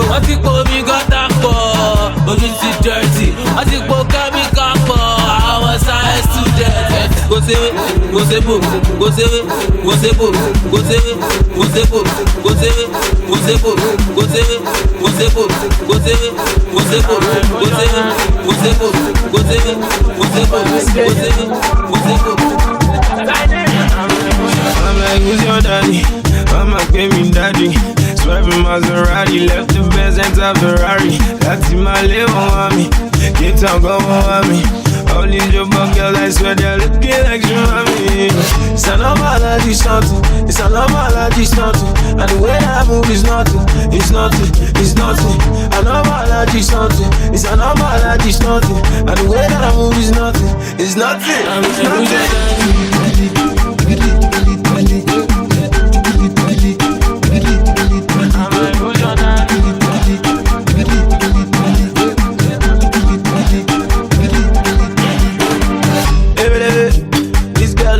Wọ́n ti kó omi gọ́tà pọ̀, ojú ti dirty. Wọ́n ti kó kẹ́míkà pọ̀, àwọn science student. Kò séwé. I'm like, who's your daddy? I'm like, baby daddy. Swerving Maserati, left the Benz, enter Ferrari. That's in my little mommy. Get on, go on me. All these your bug girls, I swear they're looking like you and me. It's a normal allergy something. It's a normal allergy something. And the way I move is nothing. It's nothing. It's nothing. A normal allergy something. It's a normal allergy something. And the way that I move is nothing. It's nothing. It's nothing.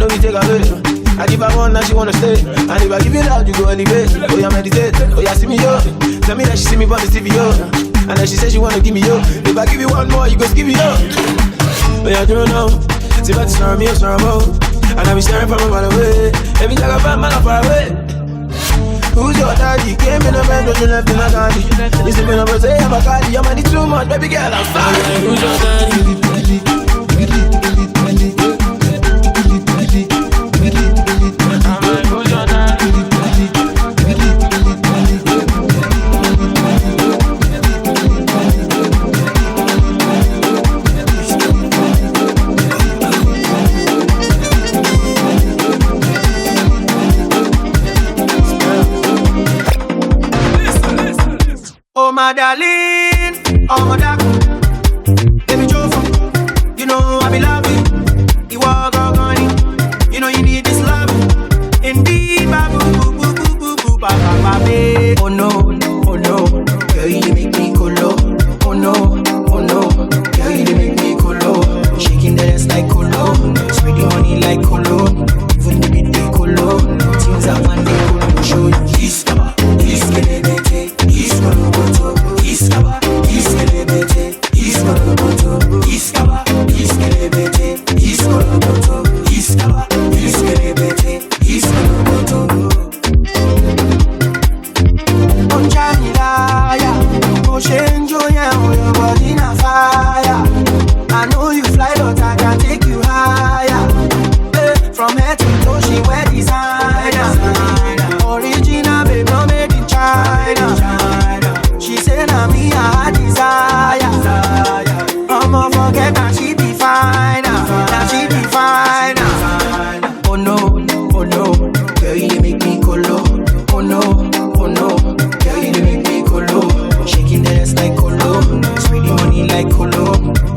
And if I want, now she wanna stay. And if I give you love, you go elevate. Oh, yeah, meditate. Oh, yeah, see me, yo. Tell me that she see me on the TV, yo. And then she said she wanna give me, yo. If I give you one more, you go give me, yo. Oh, yeah, you know. See, but it's not me, it's not more. And I be staring from a mile away. Every time I find man, I'm far away. Who's your daddy? Came in a bed, but you left in a daddy. You see me, no birthday, never call your money too much, baby girl, I'm sorry. Who's your daddy? Oh my darling, oh my darling, baby Jofa, you know I be loving. You are gone, you know you need this love. Indeed, babu, boo, boo, boo, boo, boo, ba, ba, ba, babe. Oh no, girl you make me colo. Oh no, girl you make me colo. Shaking the ass like colo, sweetie honey like colo. Even the bit they colo, things I want they colo. Show you this, this kelebete, this colo. Iskaba, iskelebete, iskoloboto. Iskaba, iskelebete, iskoloboto. Iskaba, iskelebete, iskoloboto. On Jamilaya, Oshenjo ya your body na fire. I know you fly, but I can take you higher. From head to toe, she wear designer. Original, babe, no made in China. She say na me I desire. I'ma forget that she be fine. That she be fine. Oh no, girl you make me colo. Oh no, girl you make me colo. Shaking the ass like colo, sweetie money like colo.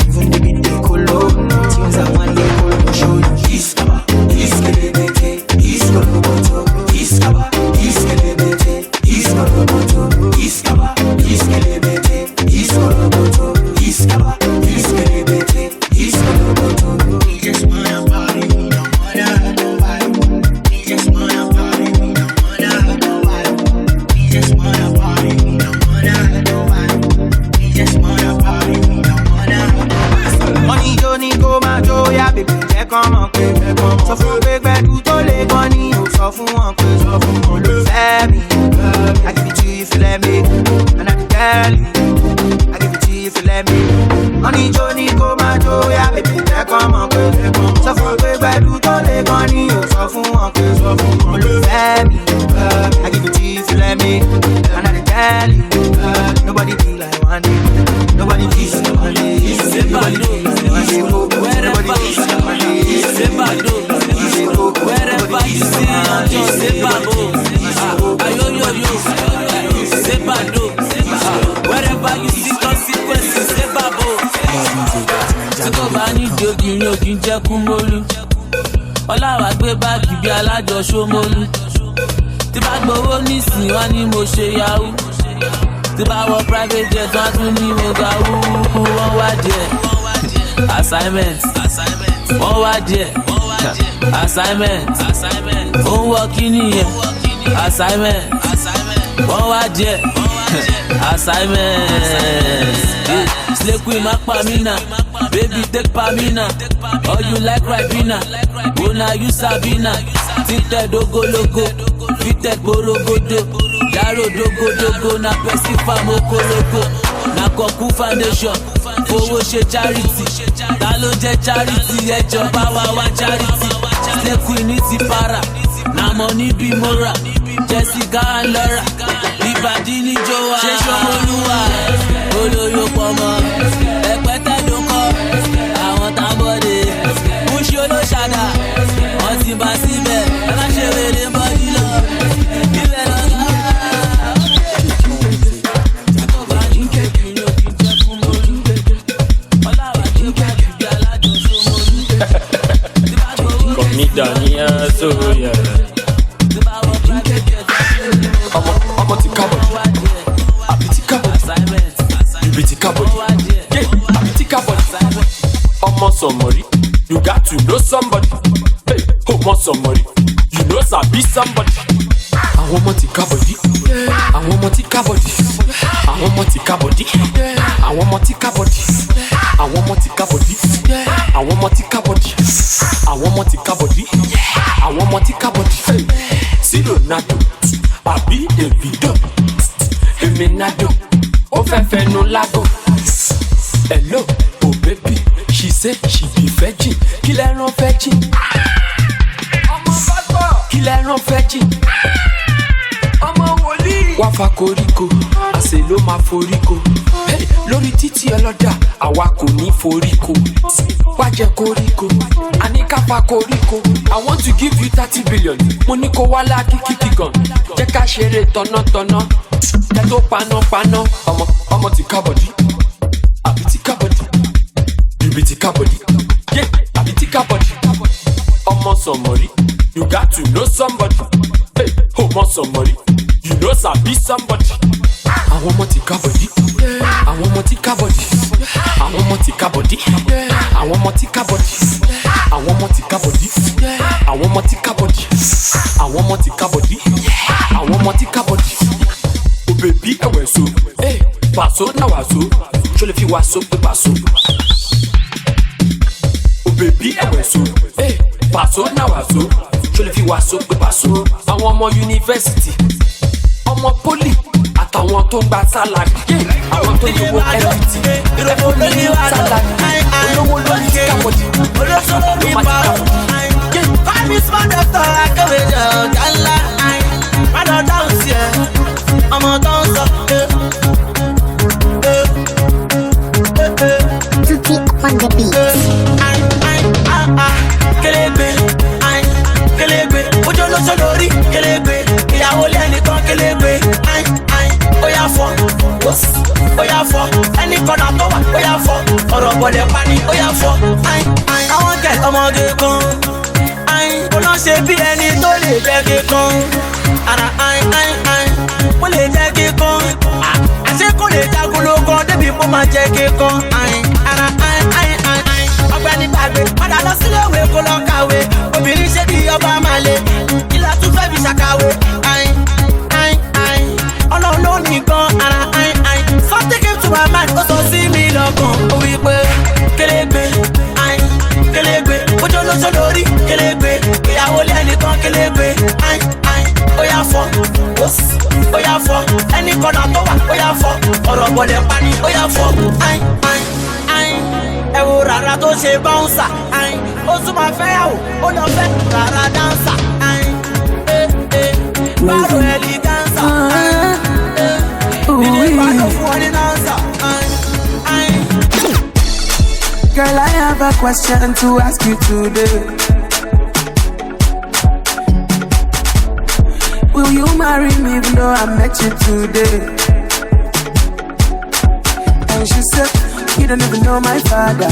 Even the beat they colo, tunes I want they colo. Show you iskaba, iskelebete, iskoloboto. Iskaba, iskelebete, iskoloboto. Iskaba, iskelebete, iskoloboto. Iskaba, iskelebete, iskoloboto. We just wanna party, we don't wanna hurt nobody. We just wanna party, we don't wanna hurt nobody. We just wanna party, we don't wanna hurt nobody. We just wanna party, we don't wanna hurt nobody. Money Johnny go my joya, baby, check on my pay. So fún gbẹgbẹ du tó lè gan ni o sọ fún wọn pé olùfẹ́ mi. I give it to you if you let me, and I tell you, I give it to you if you let me. Money Johnny go my joya, baby, check on my pay. So fún gbẹgbẹ du tó lè gan ni o sọ fún wọn pé olùfẹ́ mi. I give it to you if you let me, and I tell you, nobody be like one day, nobody be like one day, nobody be like one day, nobody be like one day. Wherever you see Anjo, say babo. Ayoyoyo, say bado. Wherever you see consequences, say babo. Tí kò bá ní di obìnrin òkín jẹ́ kúmólú. Ọláwà gbé báàgì bí alájọ Ṣómólú. Tí bá gbowó nísìn wá ní mo ṣe yahoo. Tí bá wọ private jet wá tún ní mo ga wúwú. Wọ́n wá díẹ̀. Assignment. Wọ́n wá díẹ̀. Assignment. Ó ń wọ kíní yẹn. Assignment. Wọ́n wá díẹ̀. Assignment. Slay queen má pa mí nà. Baby take pa mí nà. All you like Ribena. Go na you Sabina. Tinted ogologo. Fitted borogodo. Yaro dogodogo na Percy Farm okologo. Na Kọ̀kú foundation. Fowó ṣe charity. Ta ló jẹ́ charity? Ẹjọ́ bá wá charity. Slay queen ní ti para. Na money bí mora. Jessica and Laura. Ìbàdí ní Jowa. Ṣé Ṣómolúwa? Olóyò pọ̀ mọ́. Ẹ̀pẹ́tẹ́ ló kọ́. Àwọn tábọ̀dé. Múṣí olóṣàdá. Wọ́n ti bá síbẹ̀. Ẹ má ṣe wèrè bọ́dí lọ. Ibẹ̀ lọ sá. Daniel, so yeah. I'm a tika body. I be tika body. You be tika body. Yeah, I be tika body. I'm on somebody. You got to know somebody. Hey, I'm on somebody. You know sabi somebody. I want my tika body. I want my tika body. I want my tika body. I want my tika body. I want my tika body. I want my tika body. I want my tika body. I want my tika body. Hey, see Ronaldo. I be Davido. Eminado. Oh fẹ́fẹ́nu lágò. Hello, oh baby, she say she be virgin. Kí lẹ rán virgin? Ọmọ pásítọ̀. Kí lẹ rán virgin? Ọmọ wòlíì. Wá fa koríko, àṣẹ ló máa foríko. Hey, lórí títí ọlọ́dà, àwa kò ní foríko. Wá jẹ koríko, a ní ká fa koríko. I want to give you 30 billion. Mo ní kó wá lákìkìkì gan. Jẹ́ ká ṣeré tọ̀nàtọ̀nà. Kẹ́ tó panápaná. Ọmọ ti kábọ̀dí. Àbí ti kábọ̀dí. Bíbí ti kábọ̀dí. Yeah, àbí ti kábọ̀dí. Ọmọ sọ̀mọ̀rí. You got to know somebody. Hey, ọmọ sọ̀mọ̀rí. You know sabi somebody. Àwọn ọmọ ti kábọ̀dí. Àwọn ọmọ ti kábọ̀dí. Àwọn ọmọ ti kábọ̀dí. Àwọn ọmọ ti kábọ̀dí. Àwọn ọmọ ti kábọ̀dí. Àwọn ọmọ ti kábọ̀dí. Àwọn ọmọ ti kábọ̀dí. Àwọn ọmọ ti kábọ̀dí. O bèbí ẹ̀wẹ̀ so. Pàṣọ náà wà so. Ṣó lè fi wá so pé pàṣọ. O bèbí ẹ̀wẹ̀ so. Pàṣọ náà wà so. Ṣó lè fi wá so pé pàṣọ. Àwọn ọmọ yunifásitì. Ọmọ poli àtàwọn tó ń gba sálárì. Àwọn tó yẹwò ẹ̀rìtì. Ẹ̀fọ́ ní sálárì. Olówó lórí kábọ̀dì. Olóṣòro ní bàrọ̀. Fáìmì smart doctor akéwé jẹ́ ọ̀gá ńlá. Padà dáhùn sí ẹ, ọmọ tó ń sọ. Tutti on the beat. Kélégbé, kélégbé, ojú olóṣó lórí kélégbé. Ìyàwó lẹ́nìkan kélégbé. Ó yá fọ́, ó yá fọ́. Ẹnì kan náà tó wà, ó yá fọ́. Ọ̀rọ̀ bọ̀lẹ̀ pani, ó yá fọ́. Àwọn kẹ̀ ọmọge kan. Kò náà ṣe bí ẹni tó lè jẹ́ kíkan. Ara mo lè jẹ́ kíkan. Àṣé kò lè jagun lóko débi mo máa jẹ́ kíkan. Ara ọgbẹ́ni gbàgbé padà lọ sílé ìwé kó lọ kàwé. Obìnrin ṣe bí ọba máa le. Ilé tún fẹ́ fi ṣàkàwé. Ọlọ́run ló nìkan. Ara something came to my mind ó sọ sí mi lọ́kàn. Ó wí pé kélégbé, kélégbé, ojú olóṣó lórí kélégbé. Ìyàwó lẹ́nìkan kélégbé. Ó yá fọ́, ó yá fọ́. Ẹnì kan náà tó wà, ó yá fọ́. Ọ̀rọ̀ bọ̀lẹ̀ pani, ó yá fọ́. Ẹ wo rárá tó ṣe báńsà. Ó tún máa fẹ́ yàwó, ó lọ fẹ́ rárá dáńsà. Bárò ẹ̀lì dáńsà. Ìdí ìbàdàn fún ọ ní dáńsà. Girl, I have a question to ask you today. Will you marry me even though I met you today? And she said, you don't even know my father.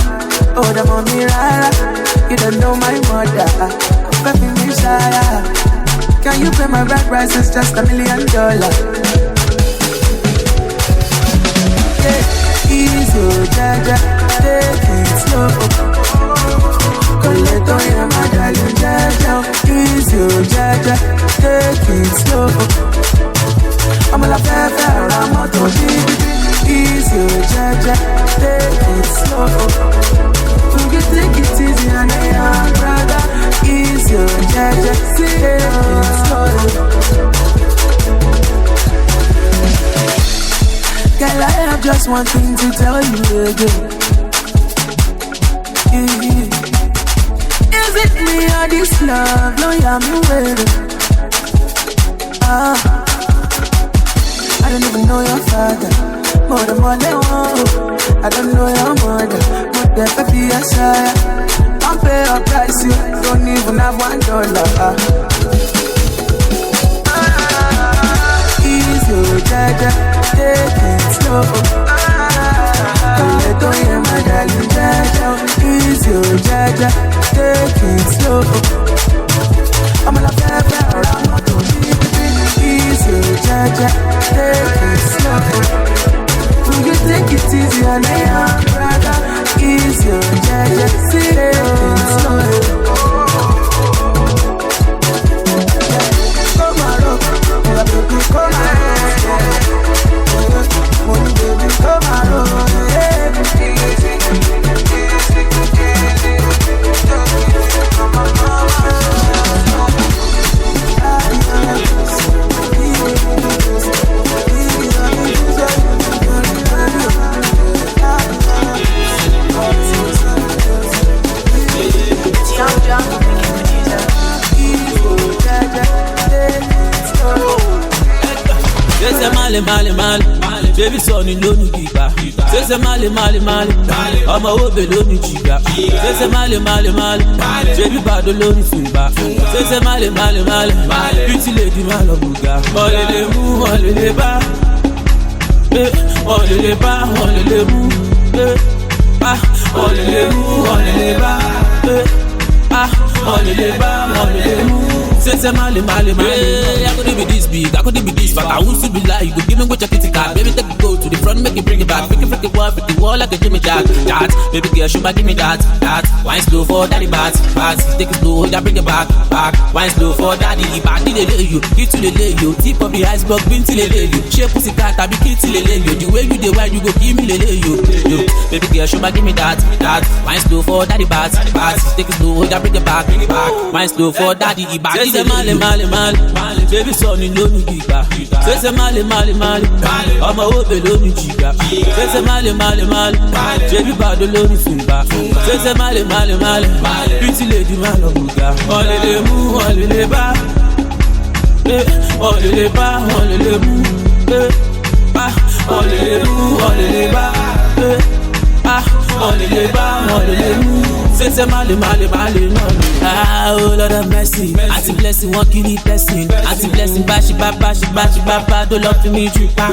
Oh, the mommy rara. You don't know my mother. Baby, me shaya. Can you pay my rent price? It's just $1 million. Yeah, easy, jaja, take it slow. Coleto ya madalun jaja, easy, jaja, take it slow. I'm la fefe ramoto bibi, easy, jaja, take it slow. You take it easy and I am brother, easy, jaja, take it slow. Girl, I have just one thing to tell you again. Is it me or this love? No, I'm waiting. I don't even know your father. More than one, I don't know your mother. But the baby is shy. Don't pay a price, you don't even have $1. Easy, jaja, take it slow. Coleto ya madalun jaja, easy, jaja, take it slow. I'm la fefe ramoto bibi, easy, jaja, take it slow. You take it easy and I am brother, easy, jaja, take it slow. Come on, baby, come on. Money, baby, come sọni lónìí gbígbà. Ṣéṣe máàlì máàlì máàlì. Ọmọ òbè lónìí jìgbà. Ṣéṣe máàlì máàlì máàlì. Ṣébí Bàdó lónìí Sùnbà. Ṣéṣe máàlì máàlì máàlì. Beauty lady máa lọ bùgà. Ọ̀lẹ̀lẹ̀ mú ọ̀lẹ̀lẹ̀ bá. Ọ̀lẹ̀lẹ̀ bá ọ̀lẹ̀lẹ̀ mú. Ọ̀lẹ̀lẹ̀ mú ọ̀lẹ̀lẹ̀ bá. Ọ̀lẹ̀lẹ̀ bá ọ̀lẹ̀lẹ̀ mú. Say mali. I could be this big, I could be this fat. I won't be like you could give me what your kitty cat. Baby, take it go to the front, make it bring it back. Freaky wall like a Jimmy Jack. That, baby girl, should give me that. Wine slow for daddy bat. Take it slow, yeah, bring it back. Wine slow for daddy, back. Did they lay you? Get to the lay you. Tip of the iceberg, been till they lay you. Shape pussy cat, I be kid till they lay you. The way you the wine, you go give me the lay you. Baby girl, should give me that. Wine slow for daddy bat. Take it slow, yeah, bring it back. Wine slow for daddy, back. Say mali, baby sọni lónìí gbígbà. Say mali, ọmọ òbè lónìí jìgbà. Say mali, baby Bàdó lónìí Sùnbà. Say mali, beauty lady máa lọ bùgà. Ọ̀lẹ̀lẹ̀ mú ọ̀lẹ̀lẹ̀ bá. Ọ̀lẹ̀lẹ̀ bá ọ̀lẹ̀lẹ̀ mú. Ọ̀lẹ̀lẹ̀ mú ọ̀lẹ̀lẹ̀ bá. Ọ̀lẹ̀lẹ̀ bá ọ̀lẹ̀lẹ̀ mú. Say mali, oh Lord of mercy. Auntie blessing, one kill it blessing. Auntie blessing, bashi baba, don't love to me tripa.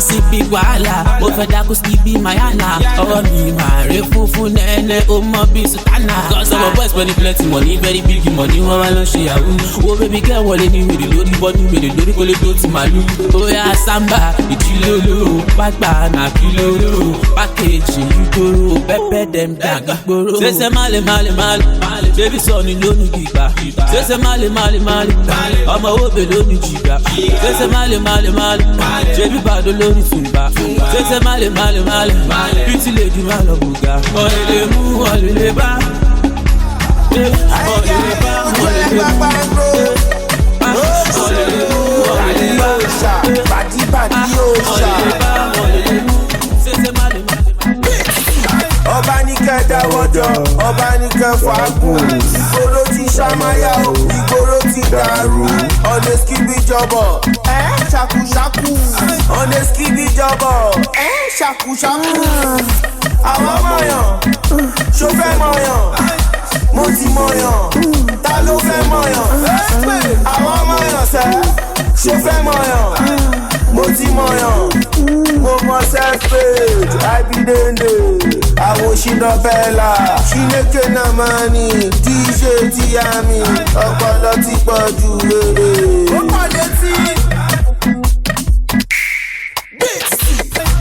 See big wahala, over that could still be my Anna. Oh me, my refufu nene, oh my be sutana. Cause I'm a boy spending plenty money, very big money, one man on share. Oh baby girl, what they need me, the loading body, me the loading call it to my loo. Oh yeah, samba, it's chilolo, bagba na kilolo, package you go, pepe them down, gboro. Say mali, baby sọni lónìí gbígbà. Say mali, ọmọ òbè lónìí jìgbà. Say mali, baby Bàdó lónìí Sùnbà. Say mali, beauty lady máa lọ bùgà. Ọ̀lẹ̀lẹ̀ mú ọ̀lẹ̀lẹ̀ bá. Ọ̀lẹ̀lẹ̀ bá ọ̀lẹ̀lẹ̀ mú. Ọ̀lẹ̀lẹ̀ mú ọ̀lẹ̀lẹ̀ bá. Bàdí yóò ṣá. Ọ̀lẹ̀lẹ̀ mú. Say mali. Ọba ní kẹ́ dáwọ́jọ́, ọba ní kẹ́ fàágùn. Ìgboro ti ṣàmáyà o, ìgboro ti dàrú. Ọ̀nà skibi jọbọ̀, ṣàkúṣàkú. Ọ̀nà skibi jọbọ̀, ṣàkúṣàkú. Àwọn mọ̀yàn, ṣó fẹ́ mọ̀yàn? Mo ti mọ̀yàn, ta ló fẹ́ mọ̀yàn? Àwọn mọ̀yàn sẹ́, ṣó fẹ́ mọ̀yàn? Mo ti mọ̀yàn, mo mọ self-page, àìbídéńdé. Àwọn Ṣínàbẹ́là, Ṣínékè náà máa ní DJ Tíyámì, ọpọlọ ti pọ̀ jù wèrè. Ó pọ̀ létí.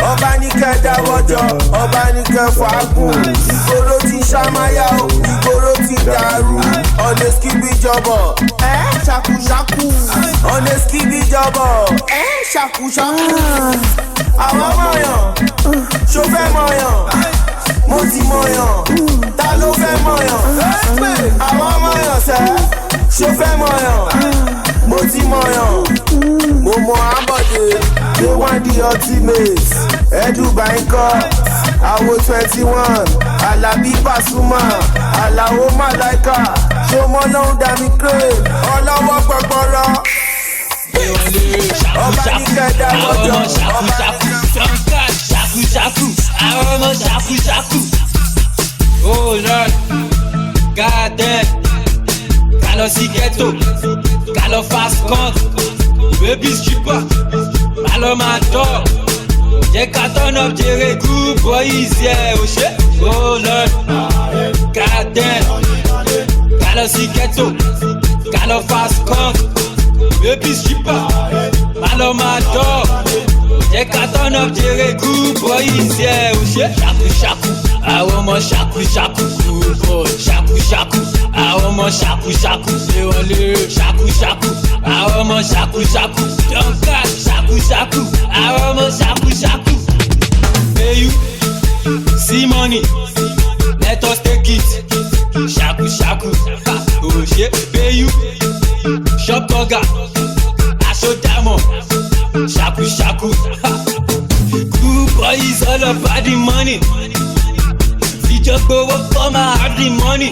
Ọba ní kẹ́ dáwọ́jọ́, ọba ní kẹ́ fàágùn. Ìgboro ti ṣàmáyà o, ìgboro ti dàrú. Ọ̀nà skibi jọbọ̀, ṣàkúṣàkú. Ọ̀nà skibi jọbọ̀, ṣàkúṣàkú. Àwọn mọ̀yàn, ṣó fẹ́ mọ̀yàn? Mo ti mọ̀yàn, ta ló fẹ́ mọ̀yàn? Àwọn mọ̀yàn sẹ́, ṣó fẹ́ mọ̀yàn? Mo ti mọ̀yàn, mo mọ Ambode, they want the ultimate. Ẹ̀dùbà ń kọ́, àwo 21, Àlàbí Pasuma, Àlàó Màláìkà, ṣọmọ náà dá mi crane, ọlọ́wọ́ gbọgbọrọ. Ọba ní kẹ́ dáwọ́jọ́, ọba ní ṣàkúṣàkú, àwọn ọmọ ṣàkúṣàkú. Oh Lord, God damn. Ká lọ sí ghetto, ká lọ fast con, baby stripper, má lọ máa tọ́. Jẹ́ ká turn up jèrè good boys, yeah, o ṣe. Oh Lord, God damn. Ká lọ sí ghetto, ká lọ fast con, baby stripper, má lọ máa tọ́. Jẹ́ ká turn up jèrè good boys, yeah, o ṣe. Ṣàkúṣàkú, àwọn ọmọ ṣàkúṣàkú, good boy. Ṣàkúṣàkú, àwọn ọmọ ṣàkúṣàkú, ṣé wọlé. Ṣàkúṣàkú, àwọn ọmọ ṣàkúṣàkú, jọ̀ǹkà. Ṣàkúṣàkú, àwọn ọmọ ṣàkúṣàkú. Pay you, see money, let us take it. Ṣàkúṣàkú, o ṣe. Pay you, shop burger, aṣọ diamond. Ṣàkúṣàkú, good boy is all about the money. Fíjọ gbowó kọ́ máa have the money.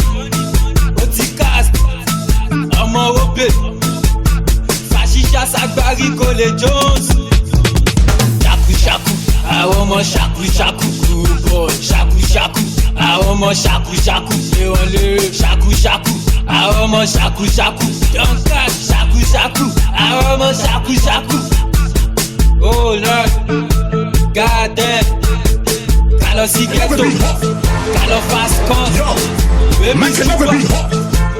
Ó ti cast ọmọ òbè, fàṣíṣà ṣàgbárí kò lè Jones. Ṣàkúṣàkú, àwọn ọmọ ṣàkúṣàkú good boy ṣàkúṣàkú àwọn ọmọ ṣàkúṣàkú ṣé wọn lérè ṣàkúṣàkú àwọn ọmọ ṣàkúṣàkú jọǹkà ṣàkúṣàkú àwọn ọmọ ṣàkúṣàkú. Oh Lord, God damn, ká lọ sí ghetto, ká lọ fast con, baby super,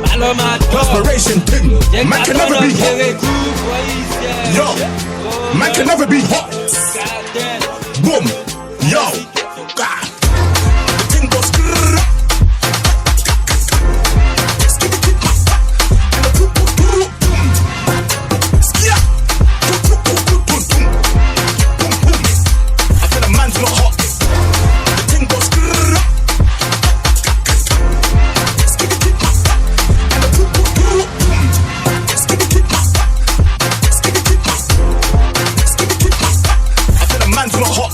má lọ máa dọ̀, jẹ́ ká tọ́nà kéré kú, yo, man can never be hot. Boom, yo, God. The thing goes grrrr. I said a man's not hot. The thing goes grrrr. Man's not hot.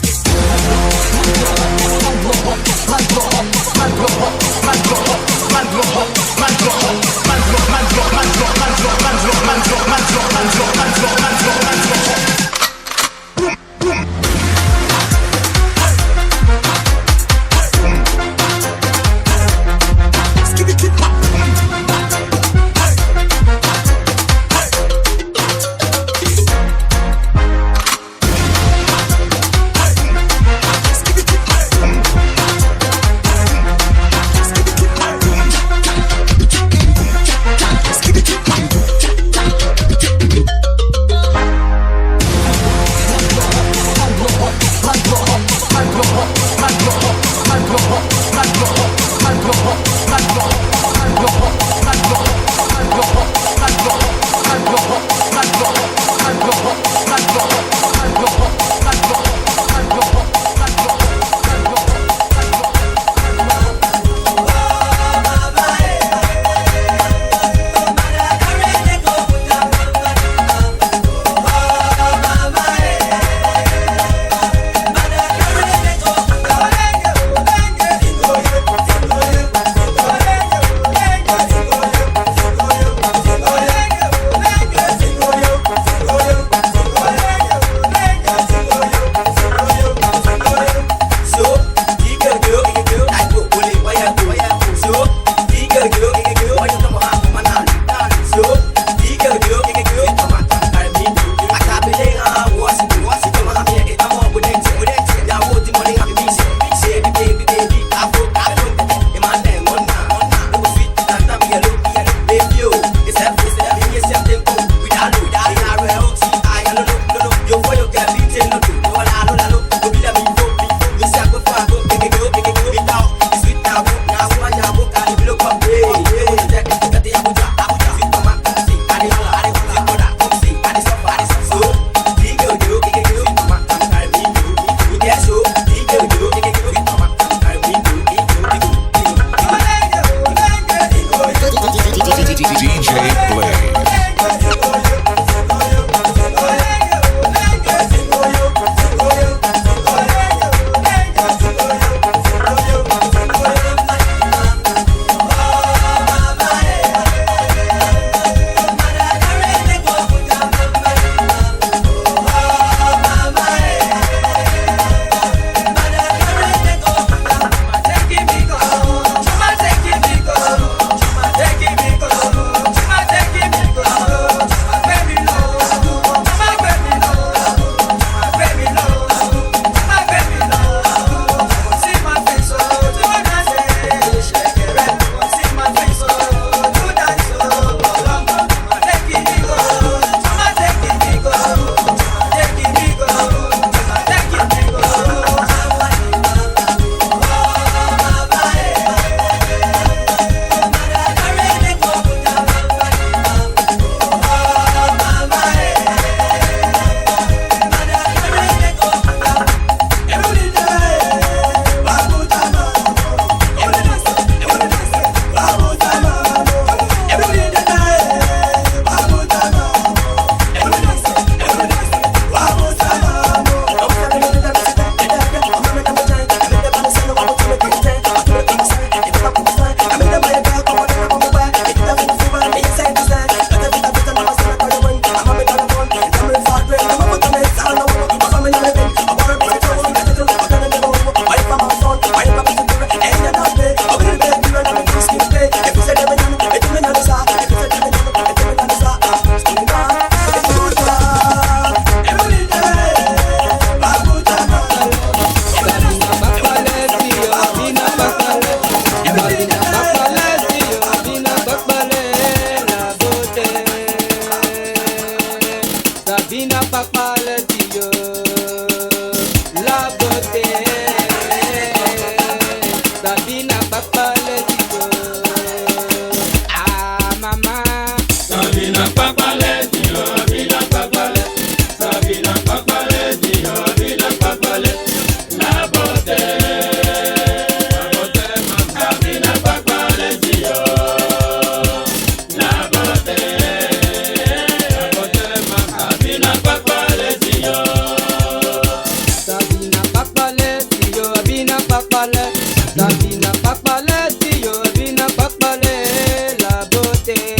papale, Sabina papale, Tio Vina papale, la beauté.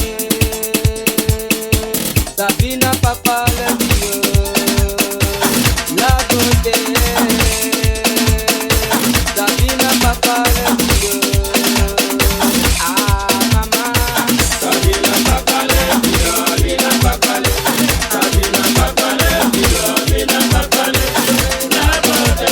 Sabina papale, Tio, la beauté. Sabina papale, Tio, ah mama. Sabina papale, Tio, Vina papale, Sabina papale, Tio, Vina papale, la beauté.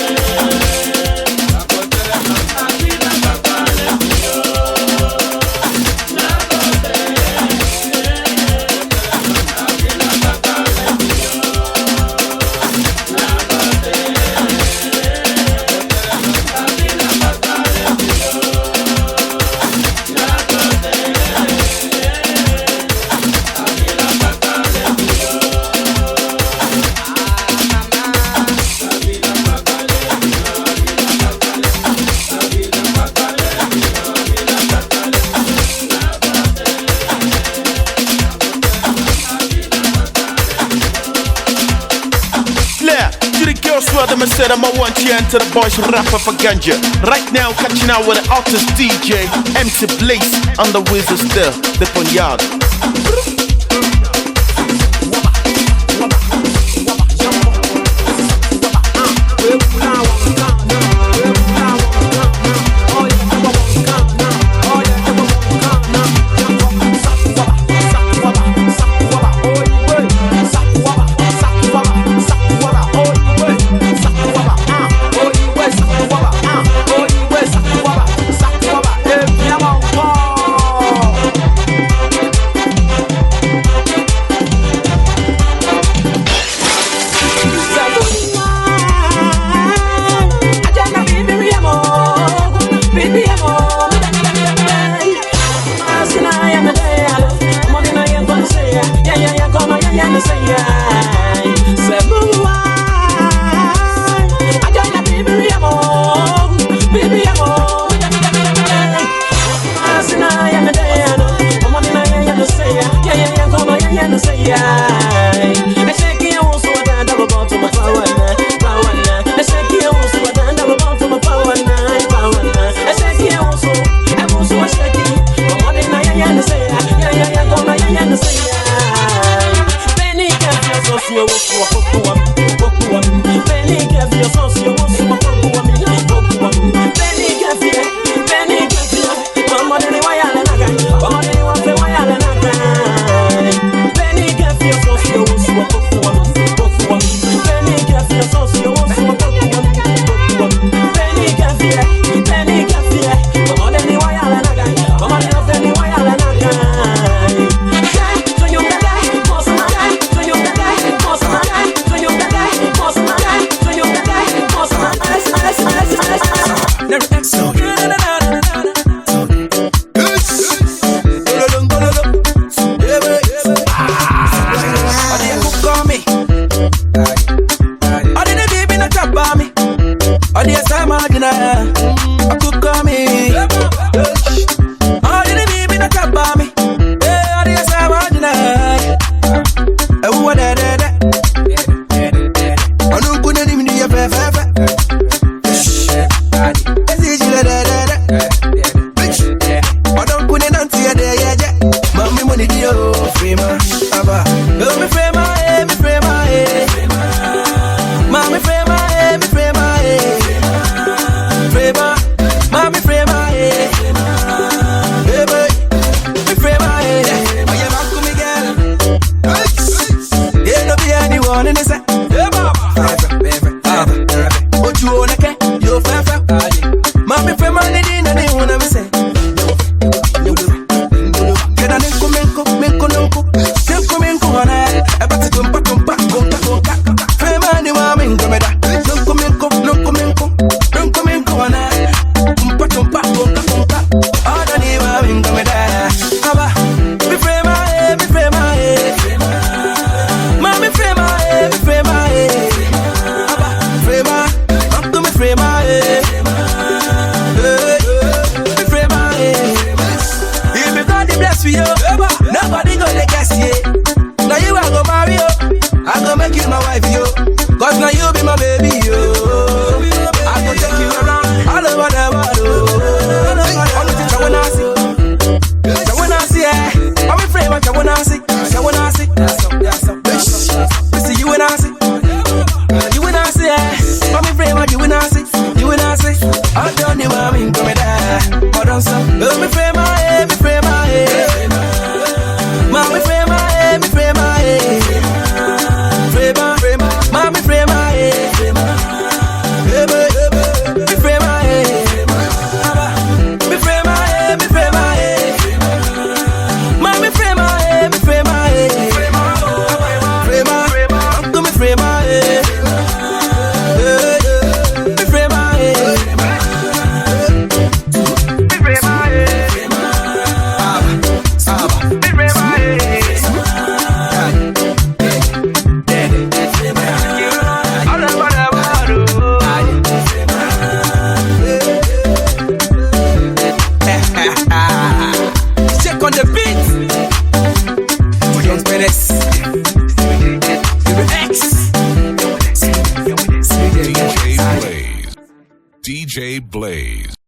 Them and said I'm a one to enter the boys rapper for ganja. Right now catching out with the artist DJ MC Blaze on the wizard still the Ponyard. Nobody gonna guess you. Now you are gonna marry you. I gonna make you my wife, yo. Cause now you be my baby, yo. I gonna take you around all over the on the beat. Young Perez. DJ Blaze. DJ Blaze.